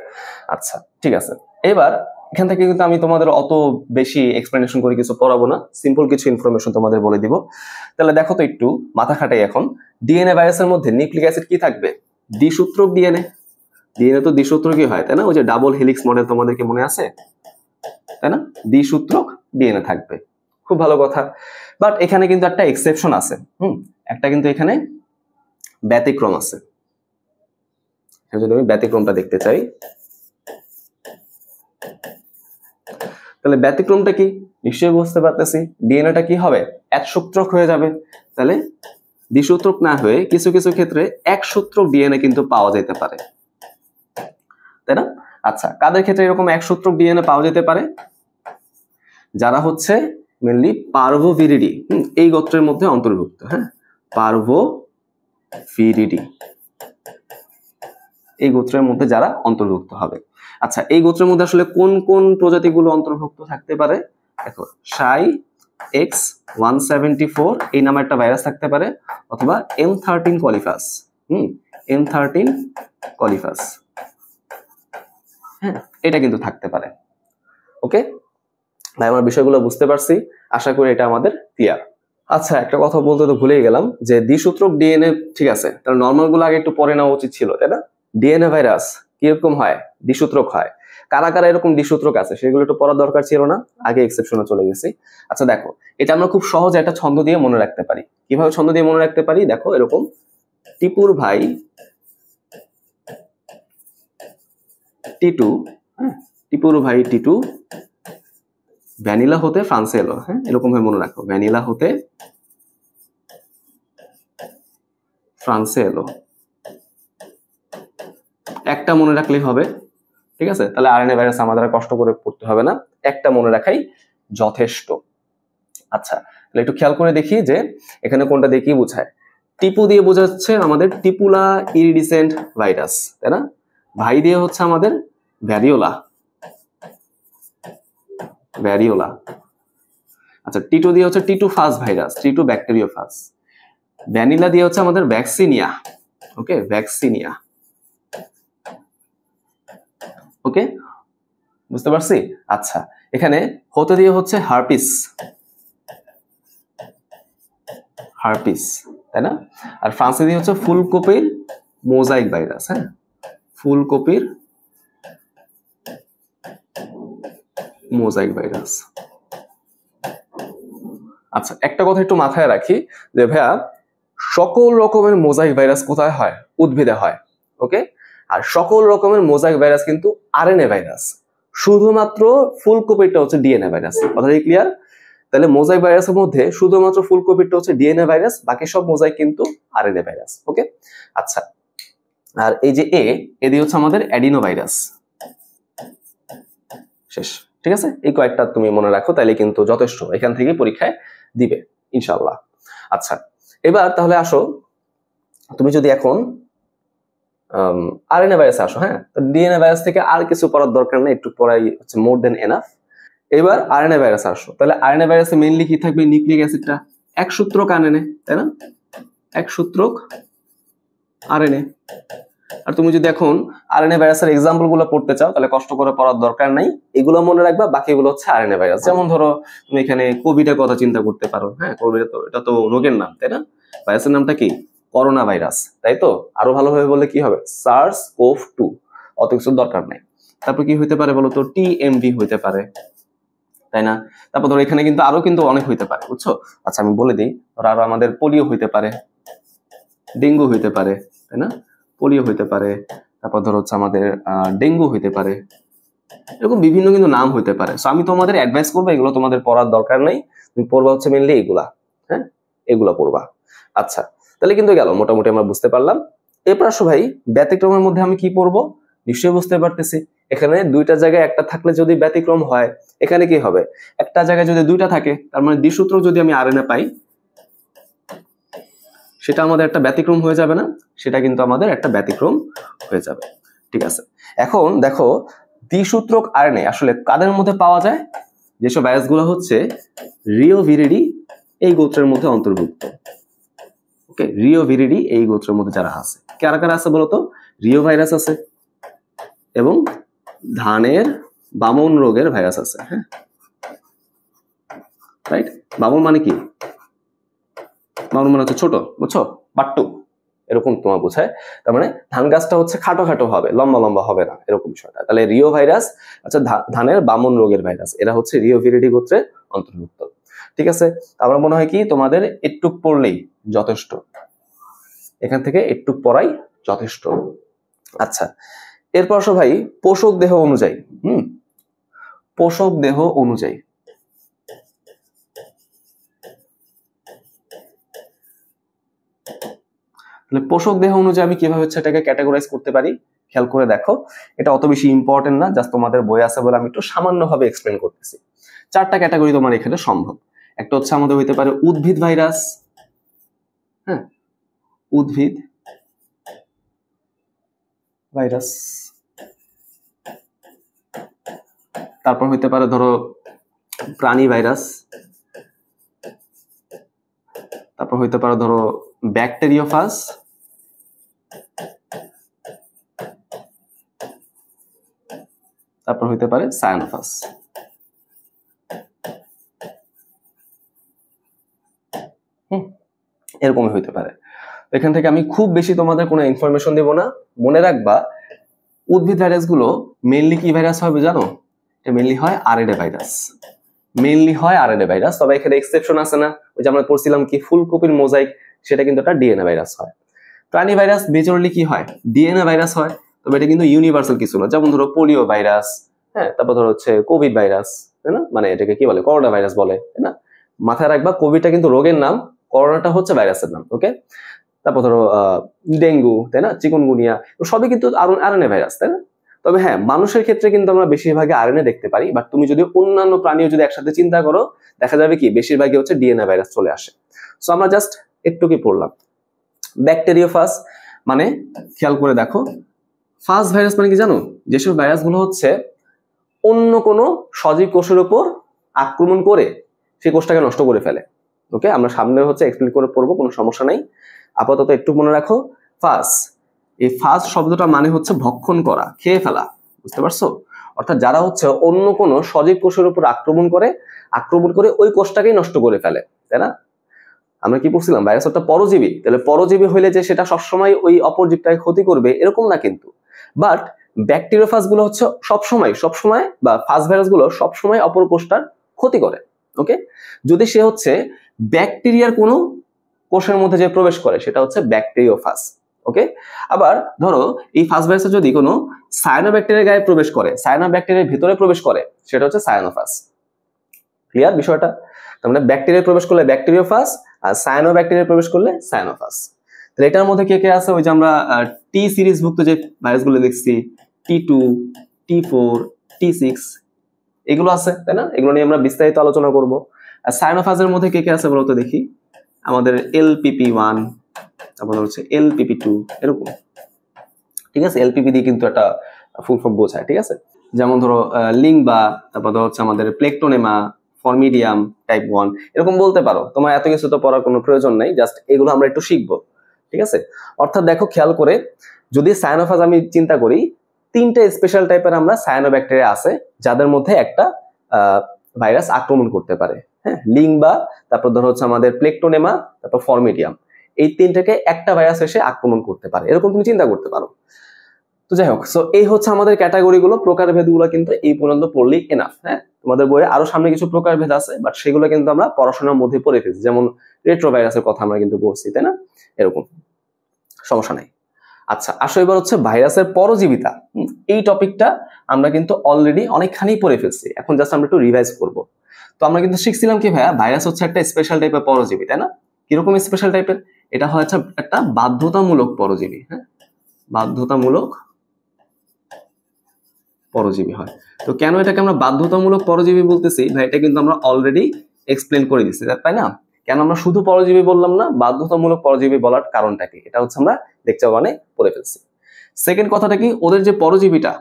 আচ্ছা ঠিক আছে। এবার এখান থেকে কিন্তু আমি তোমাদের অত বেশি এক্সপ্লেনেশন করে কিছু পড়াবো না, সিম্পল কিছু ইনফরমেশন তোমাদের বলে দিব। তাহলে দেখো তো একটু মাথা খাটাই এখন। ডিএনএ ভাইরাসের মধ্যে নিউক্লিক অ্যাসিড কি থাকবে? দ্বিসূত্রক ডিএনএ। ডিএনএ তো দ্বিসূত্রকই হয়, তাই না? ওই যে ডাবল হেলিক্স মডেল তোমাদেরকে মনে আছে, তাই না? দ্বিসূত্রক ডিএনএ থাকবে, খুব ভালো কথা। বাট এখানে কিন্তু একটা এক্সেপশন আছে, একটা কিন্তু এখানে ব্যতিক্রম আছে। যদি আমি ব্যতিক্রমটা দেখতে চাই, তাহলে ব্যতিক্রমটা কি? নিশ্চয়ই বুঝতে পারতেছি, ডিএনএটা কি হবে? একসূত্রক হয়ে যাবে। তাহলে দ্বিসূত্রক না হয়ে কিছু কিছু ক্ষেত্রে একসূত্রক ডিএনএ কিন্তু পাওয়া যেতে পারে, তাই না? আচ্ছা, কাদের ক্ষেত্রে এরকম একসূত্রক ডিএনএ পাওয়া যেতে পারে? যারা হচ্ছে মেনলি পার্ভোভিরিডি, এই গোত্রের মধ্যে অন্তর্ভুক্ত। হ্যাঁ, পার্ভোভিরিডি এই গোত্রের মধ্যে যারা অন্তর্ভুক্ত হবে। আচ্ছা, এই গোত্রের মধ্যে আসলে কোন কোন প্রজাতিগুলো অন্তর্ভুক্ত থাকতে পারে? দেখো, Shy-X174 এই নামে একটা ভাইরাস থাকতে পারে, অথবা M13 কলিফাস। M13 কলিফাস, হ্যাঁ, এটা কিন্তু থাকতে পারে। ওকে ভাই, আমার বিষয়গুলো বুঝতে পারছি, আশা করি এটা আমাদের ক্লিয়ার। আচ্ছা, একটা কথা বলতে তো ভুলেই গেলাম, যে দ্বিসূত্রক ডিএনএ, ঠিক আছে, তাহলে নর্মাল গুলো আগে একটু পরে নেওয়া উচিত ছিল, তাই না? ডিএনএ ভাইরাস কিরকম হয়? দ্বিসূত্রক হয়। কারা কারা এরকম দ্বিসূত্রক আছে সেগুলো একটু পড়ার দরকার ছিল না, আগে এক্সেপশনে চলে গেছি। আচ্ছা দেখো, এটা আমরা খুব সহজে একটা ছন্দ দিয়ে মনে রাখতে পারি। কিভাবে ছন্দ দিয়ে মনে রাখতে পারি? দেখো, এরকম টিপুর ভাই টিটু, হ্যাঁ, টিপুর ভাই টিটু ভ্যানিলা হতে ফ্রান্সে এলো। হ্যাঁ, এরকম ভাবে মনে রাখো, ভ্যানিলা হতে ফ্রান্সে এলো। একটা মনে রাখলেই হবে, ঠিক আছে? তাহলে আরএনএ ভাইরাস আমাদের কষ্ট করে পড়তে হবে না, একটা মনে রাখাই যথেষ্ট। আচ্ছা, তাহলে একটু খেয়াল করে দেখি যে এখানে কোনটা দিয়ে কি বোঝায়। টিপু দিয়ে বোঝাচ্ছে আমাদের টিপুলা ইরিডিসেন্ট ভাইরাস, তাই না? ভাই দিয়ে হচ্ছে আমাদের ভ্যারিওলা, ভ্যারিওলা। আচ্ছা, টিটু দিয়ে হচ্ছে টিটু ফাস ভাইরাস, টিটু ব্যাকটেরিওফাস। ভ্যানিলা দিয়ে হচ্ছে আমাদের ভ্যাকসিনিয়া। ওকে, ভ্যাকসিনিয়া। ওকে, বুঝতে পারছি? আচ্ছা, এখানে হতে দিয়ে হচ্ছে হার্পিস, হার্পিস, তাই না? আর ফ্রান্সে দিয়ে হচ্ছে ফুলকপির মোজাইক ভাইরাস। হ্যাঁ, ফুলকপির মোজাইক ভাইরাস। আচ্ছা, একটা কথা একটু মাথায় রাখি যে ভাইয়া, সকল রকমের মোজাইক ভাইরাস কোথায় হয়? উদ্ভিদে হয়। ওকে, আর সকল রকমের মোজাইক ভাইরাস কিন্তু আরএনএ ভাইরাস, শুধুমাত্র ফুলকপিটা হচ্ছে ডিএনএ ভাইরাস। কথাটা ক্লিয়ার? তাহলে মোজাইক ভাইরাসের মধ্যে শুধুমাত্র ফুলকপিটা হচ্ছে ডিএনএ ভাইরাস, বাকি সব মোজাইক কিন্তু আরএনএ ভাইরাস। ওকে, আচ্ছা, আর এই যে এ দিয়ে হচ্ছে আমাদের অ্যাডিনো ভাইরাস। শেষ, ঠিক আছে? এই কয়েকটা তুমি মনে রাখো, তাইলে কিন্তু যথেষ্ট, এখান থেকে পরীক্ষায় দিবে ইনশাআল্লাহ। আচ্ছা, এবার তাহলে আসো, তুমি যদি এখন আরএনএ ভাইরাসে আসো, হ্যাঁ, তো ডিএনএ ভাইরাস থেকে আর কিছু পড়ার দরকার নেই, একটু পড়াই হচ্ছে মোর দেন এনাফ। এবার আরএনএ ভাইরাসে আসো, তাহলে আরএনএ ভাইরাসে মেইনলি কি থাকবে? নিউক্লিক অ্যাসিডটা একসূত্রক আরএনএ, তাই না? একসূত্রক আরএনএ। আর তুমি যদি এখন আরএনএ ভাইরাসের এক্সাম্পল গুলো পড়তে চাও, তাহলে কষ্ট করে পড়ার দরকার নাই, এগুলো মনে রাখবা, বাকিগুলো হচ্ছে আরএনএ ভাইরাস। যেমন ধরো, তুমি এখানে কোভিডের কথা চিন্তা করতে পারো। হ্যাঁ, কোভিড তো এটা তো রোগের নাম, তাই না? ভাইরাসের নামটা কি? করোনা ভাইরাস, তাই তো? আরো ভালোভাবে বললে কি হবে? SARS-CoV-2, অত কিছু দরকার নাই। তারপর কি হইতে পারে বলো তো? TMV হইতে পারে, তাই না? তারপর ধরো এখানে কিন্তু আরো কিন্তু অনেক হইতে পারে, বুঝছো? আচ্ছা, আমি বলে দিই, ধরো আরো আমাদের পোলিও হইতে পারে, ডেঙ্গু হইতে পারে, তাই না? পোলিও হইতে পারে, তারপর ধরো হচ্ছে আমাদের ডেঙ্গু হইতে পারে, এরকম বিভিন্ন কিন্তু নাম হইতে পারে। সো আমি তোমাদের অ্যাডভাইস করবো, এগুলো তোমাদের পড়ার দরকার নাই, তুমি পড়বা হচ্ছে মেনলি এগুলা। হ্যাঁ, এগুলা পড়বা। আচ্ছা, তাহলে কিন্তু গেল, মোটামুটি আমরা বুঝতে পারলাম। এরপর আসো ভাই, ব্যতিক্রমের মধ্যে আমি কি পড়বো? নিশ্চয়ই বুঝতে পারতেছি, এখানে দুইটা জায়গায় একটা থাকলে যদি ব্যতিক্রম হয়, এখানে কি হবে? একটা জায়গায় যদি দুইটা থাকে, তার মানে দ্বিসূত্রক যদি আমি আরএনএ পাই, সেটা আমাদের একটা ব্যতিক্রম হয়ে যাবে না? সেটা কিন্তু আমাদের একটা ব্যতিক্রম হয়ে যাবে। ঠিক আছে, এখন দেখো দ্বিসূত্রক আরএনএ আসলে কাদের মধ্যে পাওয়া যায়? যেসব ভাইরাসগুলো হচ্ছে রিওভিরিডি এই গোত্রের মধ্যে অন্তর্ভুক্ত। ওকে, রিওভিরিডি এই গোত্রের মধ্যে যারা আছে, কারা কারা আছে বলতো? রিও ভাইরাস আছে এবং ধানের বামন রোগের ভাইরাস আছে। হ্যাঁ, রাইট। বামন মানে কি? বামন মানে হচ্ছে ছোট, বুঝছো, বাট্টু, এরকম তোমার বোঝায়। তার মানে ধান গাছটা হচ্ছে খাটো খাটো হবে, লম্বা লম্বা হবে না, এরকম বিষয়টা। তাহলে রিও ভাইরাস আচ্ছা ধানের বামন রোগের ভাইরাস, এরা হচ্ছে রিওভিরিডি গোত্রের অন্তর্ভুক্ত। ঠিক আছে, আমার মনে হয় কি তোমাদের একটু পড়লেই যথেষ্ট, এখান থেকে একটু পড়াই যথেষ্ট। আচ্ছা, এরপর আসো ভাই পোষক দেহ অনুযায়ী। পোষক দেহ অনুযায়ী তাহলে পোষক দেহ অনুযায়ী আমি কিভাবে হচ্ছে এটাকে ক্যাটাগরাইজ করতে পারি খেয়াল করে দেখো। এটা অত বেশি ইম্পর্টেন্ট না, জাস্ট তোমাদের বই আছে বলে আমি একটু সামান্যভাবে এক্সপ্লেন করতেছি। 4টা ক্যাটাগরি তোমার এখানে সম্ভব। একটা হচ্ছে আমাদের হইতে পারে উদ্ভিদ ভাইরাস, হ্যাঁ, উদ্ভিদ ভাইরাস। তারপর হইতে পারে ধরো প্রাণী ভাইরাস। তারপর হইতে পারে ধরো ব্যাকটেরিওফাজ। তারপর হইতে পারে সায়ানোফাজ। এরকমই হইতে পারে। এখান থেকে আমি খুব বেশি তোমাদের কোনো ইনফরমেশন দেব না। মনে রাখবা উদ্ভিদ ভাইরাস গুলো মেইনলি কি ভাইরাস হবে জানো? এটা মেইনলি হয় আরএনএ ভাইরাস, মেইনলি হয় আরএনএ ভাইরাস। তবে এখানে এক্সেপশন আছে না, ওই যে আমরা পড়ছিলাম কি ফুলকপির মোজাইক, সেটা কিন্তু একটা ডিএনএ ভাইরাস হয়। প্রাণী ভাইরাস মেজরলি কি হয়? ডিএনএ ভাইরাস হয়, তবে এটা কিন্তু ইউনিভার্সাল কিছু না। যেমন ধরো পোলিও ভাইরাস, হ্যাঁ, তারপর ধরো হচ্ছে কোভিড ভাইরাস, তাই না? মানে এটাকে কি বলে? করোনা ভাইরাস বলে, তাই না? মাথায় রাখবা কোভিডটা কিন্তু রোগের নাম, করোনাটা হচ্ছে ভাইরাসের নাম। ওকে, তারপর ধরো ডেঙ্গু, তাই না, চিকুনগুনিয়া, সবই কিন্তু আরএনএ ভাইরাস, তাই না? তবে হ্যাঁ, মানুষের ক্ষেত্রে কিন্তু আমরা বেশিরভাগই আরএনএ দেখতে পারি, বাট তুমি যদি অন্যান্য প্রাণীও যদি একসাথে চিন্তা করো দেখা যাবে কি বেশিরভাগই হচ্ছে ডিএনএ ভাইরাস চলে আসে। সো আমরা জাস্ট একটু কি পড়লাম। ব্যাকটেরিওফাজ মানে খেয়াল করে দেখো, ফাজ ভাইরাস মানে কি জানো? যেসব ভাইরাসগুলো হচ্ছে অন্য কোনো সজীব কোষের উপর আক্রমণ করে সেই কোষটাকে নষ্ট করে ফেলে। ওকে, আমরা সামনে হচ্ছে এক্সপ্লেন করে পড়বো, কোনো সমস্যা নাই। আপাতত একটু মনে রাখো ফাজ, এই ফাজ শব্দটা মানে হচ্ছে ভক্ষণ করা, খেয়ে ফেলা, বুঝতে পারছো? অর্থাৎ যারা হচ্ছে অন্য কোনো সজীব কোষের উপর আক্রমণ করে ওই কোষটাকেই নষ্ট করে ফেলে, তাই না? আমরা কি পড়ছিলাম? ভাইরাস একটা পরজীবী, তাহলে পরজীবী হইলে যে সেটা সবসময় ওই অপর জীবটাকে ক্ষতি করবে এরকম না কিন্তু। বাট ব্যাকটেরিওফাজ গুলো হচ্ছে সবসময় বা ফাজ ভাইরাস গুলো সবসময় অপর কোষটার ক্ষতি করে। ওকে, যদি সে হচ্ছে ব্যাকটেরিয়ার কোনো কোষের মধ্যে যে প্রবেশ করে সেটা হচ্ছে ব্যাকটেরিওফাজ। ওকে, আবার ধরো এই ফাজ ভাইরাস যদি কোনো সায়ানোব্যাকটেরিয়ার গায়ে প্রবেশ করে, সায়ানোব্যাকটেরিয়ার ভিতরে প্রবেশ করে, সেটা হচ্ছে সায়ানোফাজ। ক্লিয়ার বিষয়টা? তার মানে ব্যাকটেরিয়া প্রবেশ করলে ব্যাকটেরিওফাজ, আর সায়ানোব্যাকটেরিয়া প্রবেশ করলে সায়ানোফাজ। তাহলে এটার মধ্যে কে কে আছে? ওই যে আমরা টি সিরিজভুক্ত যে ভাইরাসগুলো দেখছি, T2, T4, T6 এগুলো আছে, তাই না? এগুলো নিয়ে আমরা বিস্তারিত আলোচনা করব। আর সায়ানোফাজের মধ্যে কে কে আছে বলতো দেখি? আমাদের LPP1, তারপর হচ্ছে LPP2, এরকম। ঠিক আছে, LPP দিয়ে কিন্তু একটা ফুল ফর্ম বোঝায়। ঠিক আছে, যেমন ধরো লিংবা, তারপর হচ্ছে আমাদের প্লেকটোনেমা, ফর্মিডিয়াম টাইপ 1, এরকম বলতে পারো। তোমার এত কিছু তো পড়ার কোনো প্রয়োজন নাই, জাস্ট এগুলো আমরা একটু শিখবো। ঠিক আছে, অর্থাৎ দেখো খেয়াল করে, যদি সায়ানোফাজ আমি চিন্তা করি, 3টে স্পেশাল টাইপের আমরা সায়ানোব্যাকটেরিয়া আছে যাদের মধ্যে একটা ভাইরাস আক্রমণ করতে পারে। হ্যাঁ, লিংবা, তারপর ধরো হচ্ছে আমাদের প্লেকটোনেমা, তারপর ফর্মিডিয়াম, এই 3টাকে একটা ভাইরাস এসে আক্রমণ করতে পারে, এরকম তুমি চিন্তা করতে পারো। তো যাই হোক, সো এই হচ্ছে আমাদের ক্যাটাগরিগুলো, প্রকারভেদগুলো কিন্তু এই পর্যন্ত পড়লেই এনাফ। হ্যাঁ, তোমাদের বইয়ে আরো সামনে কিছু প্রকারভেদ আছে, বাট সেগুলো কিন্তু আমরা পড়াশোনার মধ্যে পড়ে ফেলছি। যেমন রেট্রোভাইরাসের কথা আমরা কিন্তু বলছি, তাই না? এরকম সমস্যা নাই। আচ্ছা, আসো এবার হচ্ছে ভাইরাসের পরজীবিতা। এই টপিকটা আমরা কিন্তু অলরেডি অনেকখানি পড়ে ফেলছি, এখন জাস্ট আমরা একটু রিভাইজ করব। তো আমরা কিন্তু শিখছিলাম কি ভাইয়া, ভাইরাস হচ্ছে একটা স্পেশাল টাইপের পরজীবী, তাই না? কিরকম স্পেশাল টাইপের? এটা হচ্ছে একটা বাধ্যতামূলক পরজীবী। হ্যাঁ, বাধ্যতামূলক পরজীবী হয়। তো কেন এটাকে আমরা বাধ্যতামূলক পরজীবী বলতেছি ভাই, এটা কিন্তু আমরা অলরেডি এক্সপ্লেন করে দিচ্ছি, তাই না? কেন আমরা শুধু পরজীবী বললাম না, বাধ্যতামূলক পরজীবী বলার কারণটা কি, এটা হচ্ছে আমরা লেকচার 1-এ পড়ে ফেলছি। সেকেন্ড কথাটা কি, ওদের যে পরজীবীটা,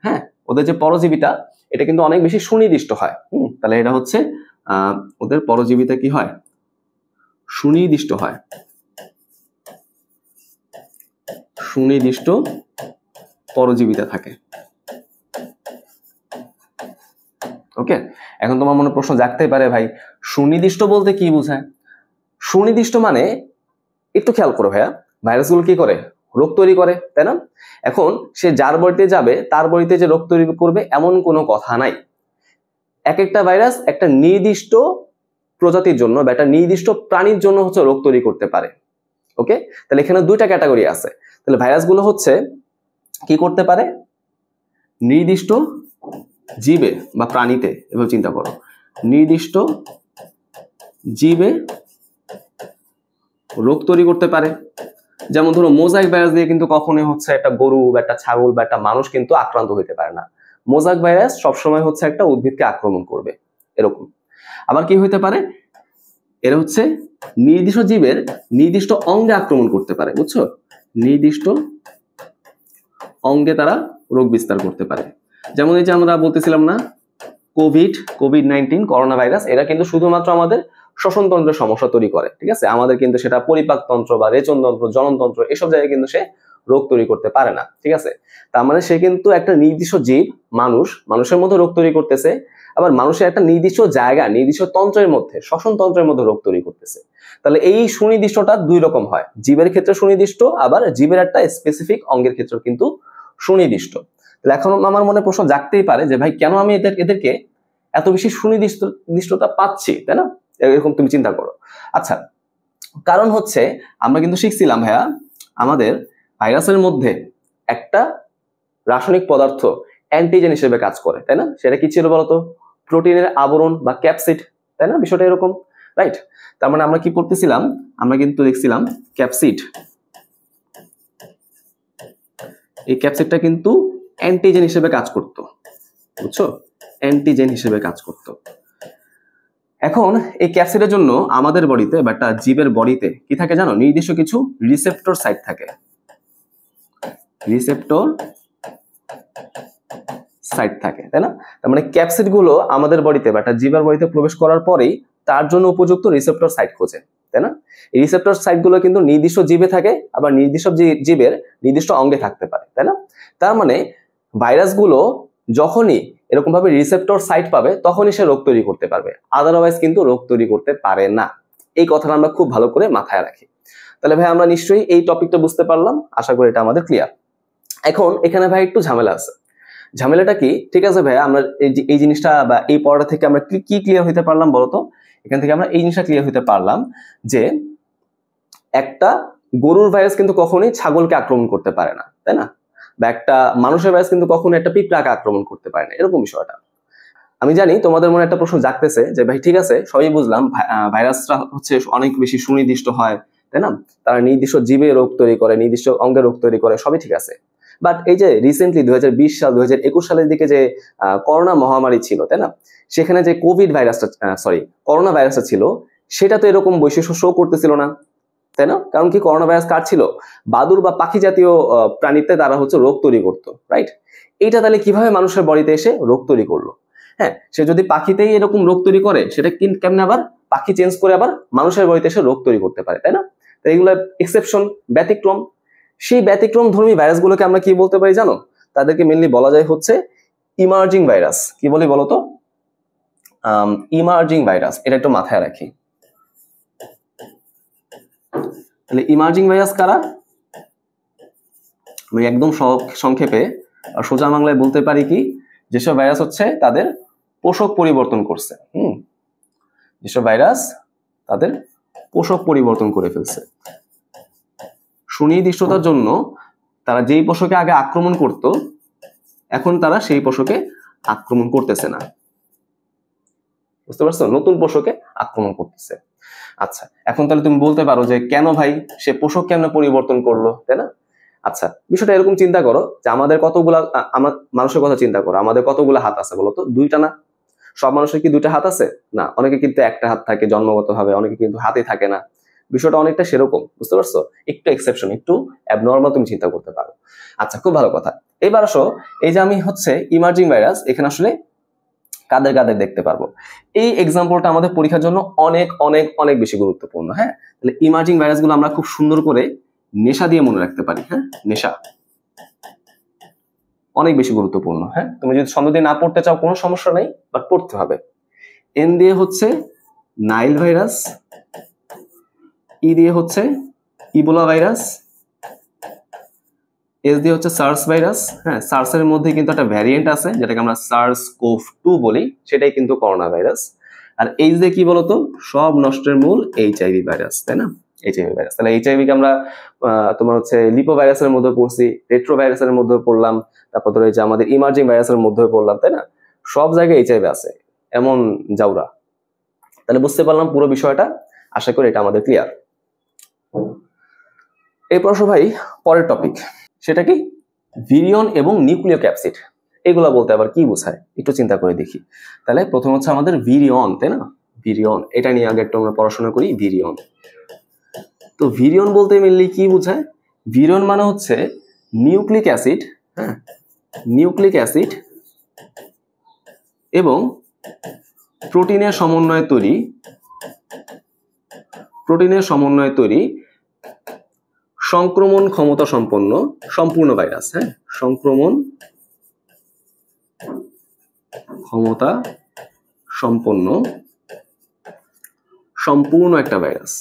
হ্যাঁ ওদের যে পরজীবীটা এটা কিন্তু অনেক বেশি সুনির্দিষ্ট হয়। তাহলে এটা হচ্ছে ওদের পরজীবীটা কি হয়, সুনির্দিষ্ট হয়, সুনির্দিষ্ট পরজীবিতা থাকে। ওকে, এখন তোমার মনে প্রশ্ন জাগতেই পারে ভাই সুনির্দিষ্ট বলতে কি বোঝায়? সুনির্দিষ্ট মানে একটু খেয়াল করো ভাইয়া, ভাইরাসগুলো কি করে, রোগ তৈরি করে, তাই না? এখন সে যার বাড়িতে যাবে তার বাড়িতে যে রোগ তৈরি করবে এমন কোনো কথা নাই। এক একটা ভাইরাস একটা নির্দিষ্ট প্রজাতির জন্য বা একটা নির্দিষ্ট প্রাণীর জন্য হচ্ছে রোগ তৈরি করতে পারে। ওকে, তাহলে এখানে দুইটা ক্যাটাগরি আছে। তাহলে ভাইরাসগুলো হচ্ছে কি করতে পারে, নির্দিষ্ট জীবে বা প্রাণীতে, এভাবে চিন্তা করো, নির্দিষ্ট জীবে রোগ তৈরি করতে পারে। যেমন ধরো মোজাইক ভাইরাস দিয়ে কিন্তু কখনোই হচ্ছে একটা গরু বা একটা ছাগল বা একটা মানুষ কিন্তু আক্রান্ত হইতে পারে না। মোজাইক ভাইরাস সবসময় হচ্ছে একটা উদ্ভিদকে আক্রমণ করবে, এরকম। আবার কি হইতে পারে, এরা হচ্ছে নির্দিষ্ট জীবের নির্দিষ্ট অঙ্গে আক্রমণ করতে পারে, বুঝছো? নির্দিষ্ট অঙ্গে তারা রোগ বিস্তার করতে পারে। যেমন এই যে আমরা বলতেছিলাম না কোভিড-19 করোনা ভাইরাস, এরা কিন্তু শুধুমাত্র আমাদের শ্বসনতন্ত্রের সমস্যা তৈরি করে, ঠিক আছে? আমাদের কিন্তু সেটা পরিপাকতন্ত্র বা রেচনতন্ত্র, জননতন্ত্র এসব জায়গায় কিন্তু সে রোগ তৈরি করতে পারে না, ঠিক আছে? তার মানে সে কিন্তু একটা নির্দিষ্ট জীব, মানুষের মধ্যে রোগ তৈরি করতেছে, আবার মানুষের একটা নির্দিষ্ট জায়গা, নির্দিষ্ট তন্ত্রের মধ্যে, শ্বসনতন্ত্রের মধ্যে রোগ তৈরি করতেছে। তাহলে এই সুনির্দিষ্টটা দুই রকম হয়, জীবের ক্ষেত্রে সুনির্দিষ্ট, আবার জীবের একটা স্পেসিফিক অঙ্গের ক্ষেত্রে কিন্তু সুনির্দিষ্ট। তাহলে এখন আমার মনে প্রশ্ন জাগতেই পারে যে ভাই কেন আমি এদেরকে এত বেশি সুনির্দিষ্টতা পাচ্ছি, তাই না? এরকম তুমি চিন্তা করো। আচ্ছা, কারণ হচ্ছে আমরা কিন্তু শিখছিলাম ভাইয়া আমাদের ভাইরাসের মধ্যে একটা রাসায়নিক পদার্থ অ্যান্টিজেন হিসেবে কাজ করে, তাই না? সেটা কি ছিল বলতো? প্রোটিনের আবরণ বা ক্যাপসিড, তাই না? বিষয়টা এরকম, রাইট? তার মানে আমরা কি পড়তেছিলাম, আমরা কিন্তু দেখছিলাম ক্যাপসিড। এই ক্যাপসিডটা কিন্তু অ্যান্টিজেন হিসেবে কাজ করতো, বুঝছো? অ্যান্টিজেন হিসেবে কাজ করতো। এখন এই ক্যাপসিডের জন্য আমাদের বডিতে বা একটা জীবের বডিতে কি থাকে জানো? নির্দিষ্ট কিছু রিসেপ্টর সাইট থাকে, রিসেপ্টর সাইট থাকে, তাই না? তার মানে ক্যাপসিড গুলো আমাদের বডিতে বা একটা জীবের বডিতে প্রবেশ করার পরেই তার জন্য উপযুক্ত রিসেপ্টর সাইট খোঁজে, তাই না? এই রিসেপ্টর সাইট গুলো কিন্তু নির্দিষ্ট জীবে থাকে, আবার নির্দিষ্ট জীবের নির্দিষ্ট অঙ্গে থাকতে পারে, তাই না? তার মানে ভাইরাসগুলো যখনই এরকম ভাবে রিসেপ্টর সাইট পাবে তখনই সে রোগ তৈরি করতে পারবে, আদারওয়াইজ কিন্তু রোগ তৈরি করতে পারে না। এই কথাটা আমরা খুব ভালো করে মাথায় রাখি। তাহলে ভাই আমরা নিশ্চয়ই এই টপিকটা বুঝতে পারলাম, আশা করি এটা আমাদের ক্লিয়ার। এখন এখানে ভাই একটু ঝামেলা আছে। ঝামেলাটা কি? ঠিক আছে ভাই, আমরা এই জিনিসটা বা এই পড়াটা থেকে আমরা কি ক্লিয়ার হইতে পারলাম বলতো? এখান থেকে আমরা এই জিনিসটা ক্লিয়ার হইতে পারলাম যে একটা গরুর ভাইরাস কিন্তু কখনোই ছাগলকে আক্রমণ করতে পারে না, তাই না? বা একটা মানুষের ভাইরাস কিন্তু কখনো একটা পিঁপড়াকে আক্রমণ করতে পারে না, এরকম বিষয়টা। আমি জানি তোমাদের মনে একটা প্রশ্ন জাগতেছে যে ভাই ঠিক আছে সবই বুঝলাম, ভাইরাসটা হচ্ছে অনেক বেশি সুনির্দিষ্ট হয়, তাই না? তারা নির্দিষ্ট জীবে রোগ তৈরি করে, নির্দিষ্ট অঙ্গে রোগ তৈরি করে, সবই ঠিক আছে। বাট এই যে রিসেন্টলি 2020 সাল 2021 সালের দিকে যে করোনা মহামারী ছিল, তাই না? সেখানে যে করোনা ভাইরাসটা ছিল, সেটা তো এরকম বৈশিষ্ট্য শো করতেছিল না, তাই না? কারণ কি, করোনা ভাইরাস কার ছিল? বাদুড় বা পাখি জাতীয় প্রাণীতে তারা হচ্ছে রোগ তৈরি করতো, রাইট? এইটা তাহলে কিভাবে মানুষের বডিতে এসে রোগ তৈরি করলো? হ্যাঁ, সে যদি পাখিতেই এরকম রোগ তৈরি করে, সেটা কেমনে আবার পাখি চেঞ্জ করে আবার মানুষের বডিতে এসে রোগ তৈরি করতে পারে, তাই না? তো এইগুলো এক্সেপশন, ব্যতিক্রম। সেই ব্যতিক্রম ধর্মী ভাইরাসগুলোকে আমরা কি বলতে পারি জানো? তাদেরকে মেনলি বলা যায় হচ্ছে ইমার্জিং ভাইরাস। কি বলি বলতো? ইমার্জিং ভাইরাস, এটা একটু মাথায় রাখি। তাহলে ইমার্জিং ভাইরাস কারা? আমি একদম সংক্ষেপে সোজা বাংলায় বলতে পারি কি, যেসব ভাইরাস হচ্ছে তাদের পোষক পরিবর্তন করছে, যেসব ভাইরাস তাদের পোষক পরিবর্তন করে ফেলছে। সুনির্দিষ্টতার জন্য তারা যেই পোষকে আগে আক্রমণ করত, এখন তারা সেই পোষকে আক্রমণ করতেছে না, বুঝতে পারছো? নতুন পোষকে আক্রমণ করতেছে। আচ্ছা, এখন তাহলে তুমি বলতে পারো যে কেন ভাই সে পোষক কেমনে পরিবর্তন করলো, তাই না? আচ্ছা, বিষয়টা এরকম চিন্তা করো যে আমাদের কতগুলা, মানুষের কথা চিন্তা করো, আমাদের কতগুলা হাত আছে বলো তো? দুইটা না? সব মানুষের কি দুইটা হাত আছে? না, অনেকে কিন্তু একটা হাত থাকে জন্মগতভাবে, অনেকে কিন্তু হাতে থাকে না। বিষয়টা অনেকটা সেরকম, বুঝতে পারছো? একটু এক্সেপশন, একটু অ্যাবনর্মাল তুমি চিন্তা করতে পারো। আচ্ছা, খুব ভালো কথা। এবার আসো, এই যে আমি হচ্ছে ইমার্জিং ভাইরাস, এখানে আসলে কাদের কাদের দেখতে পারবো। এই এক্সাম্পলটা আমাদের পরীক্ষার জন্য অনেক অনেক অনেক বেশি গুরুত্বপূর্ণ। হ্যাঁ, তাহলে ইমার্জিং ভাইরাসগুলো আমরা খুব সুন্দর করে নেশা দিয়ে মনে রাখতে পারি। হ্যাঁ, নেশা অনেক বেশি গুরুত্বপূর্ণ। হ্যাঁ, তুমি যদি ছন্দ দিয়ে না পড়তে চাও কোনো সমস্যা নেই, বাট পড়তে হবে। এন দিয়ে হচ্ছে নাইল ভাইরাস, ই দিয়ে হচ্ছে ইবোলা ভাইরাস, এস দিয়ে হচ্ছে সার্স ভাইরাস। হ্যাঁ, সার্সের মধ্যে কিন্তু একটা ভ্যারিয়েন্ট আছে যেটাকে আমরা SARS-CoV-2 বলি, সেটাই কিন্তু করোনা ভাইরাস। আর এইচ দিয়ে কি বলতো? সব নষ্টের মূল HIV ভাইরাস, তাই না? HIV virus. তাহলে HIV কে আমরা তোমার হচ্ছে লিপো ভাইরাসের মধ্যে পড়ছি, রেট্রো ভাইরাসের মধ্যে পড়লাম, তারপর ধরে যে আমাদের ইমার্জিং ভাইরাসের মধ্যে পড়লাম, তাই না? সব জায়গায় HIV আছে, এমন যাওরা। তাহলে বুঝতে পারলাম পুরো বিষয়টা, আশা করি এটা আমাদের ক্লিয়ার। এরপর ভাই পরের টপিক, সেটা কি? ভিরিয়ন এবং নিউক্লিও ক্যাপসিড। এগুলা বলতে আবার কি বোঝায় একটু চিন্তা করে দেখি। তাহলে প্রথম হচ্ছে আমাদের ভিরিয়ন, তাই না? ভিরিয়ন, এটা নিয়ে আগে একটু আমরা পড়াশোনা করি। ভিরিয়ন, তো ভিরিয়ন বলতে মেনলি কি বোঝায়? ভিরিয়ন মানে হচ্ছে নিউক্লিক অ্যাসিড, হ্যাঁ, নিউক্লিক অ্যাসিড এবং প্রোটিনের সমন্বয়ে তৈরি, প্রোটিনের সমন্বয়ে তৈরি সংক্রমণ ক্ষমতা সম্পন্ন সম্পূর্ণ ভাইরাস। হ্যাঁ, সংক্রমণ ক্ষমতা সম্পন্ন সম্পূর্ণ একটা ভাইরাস।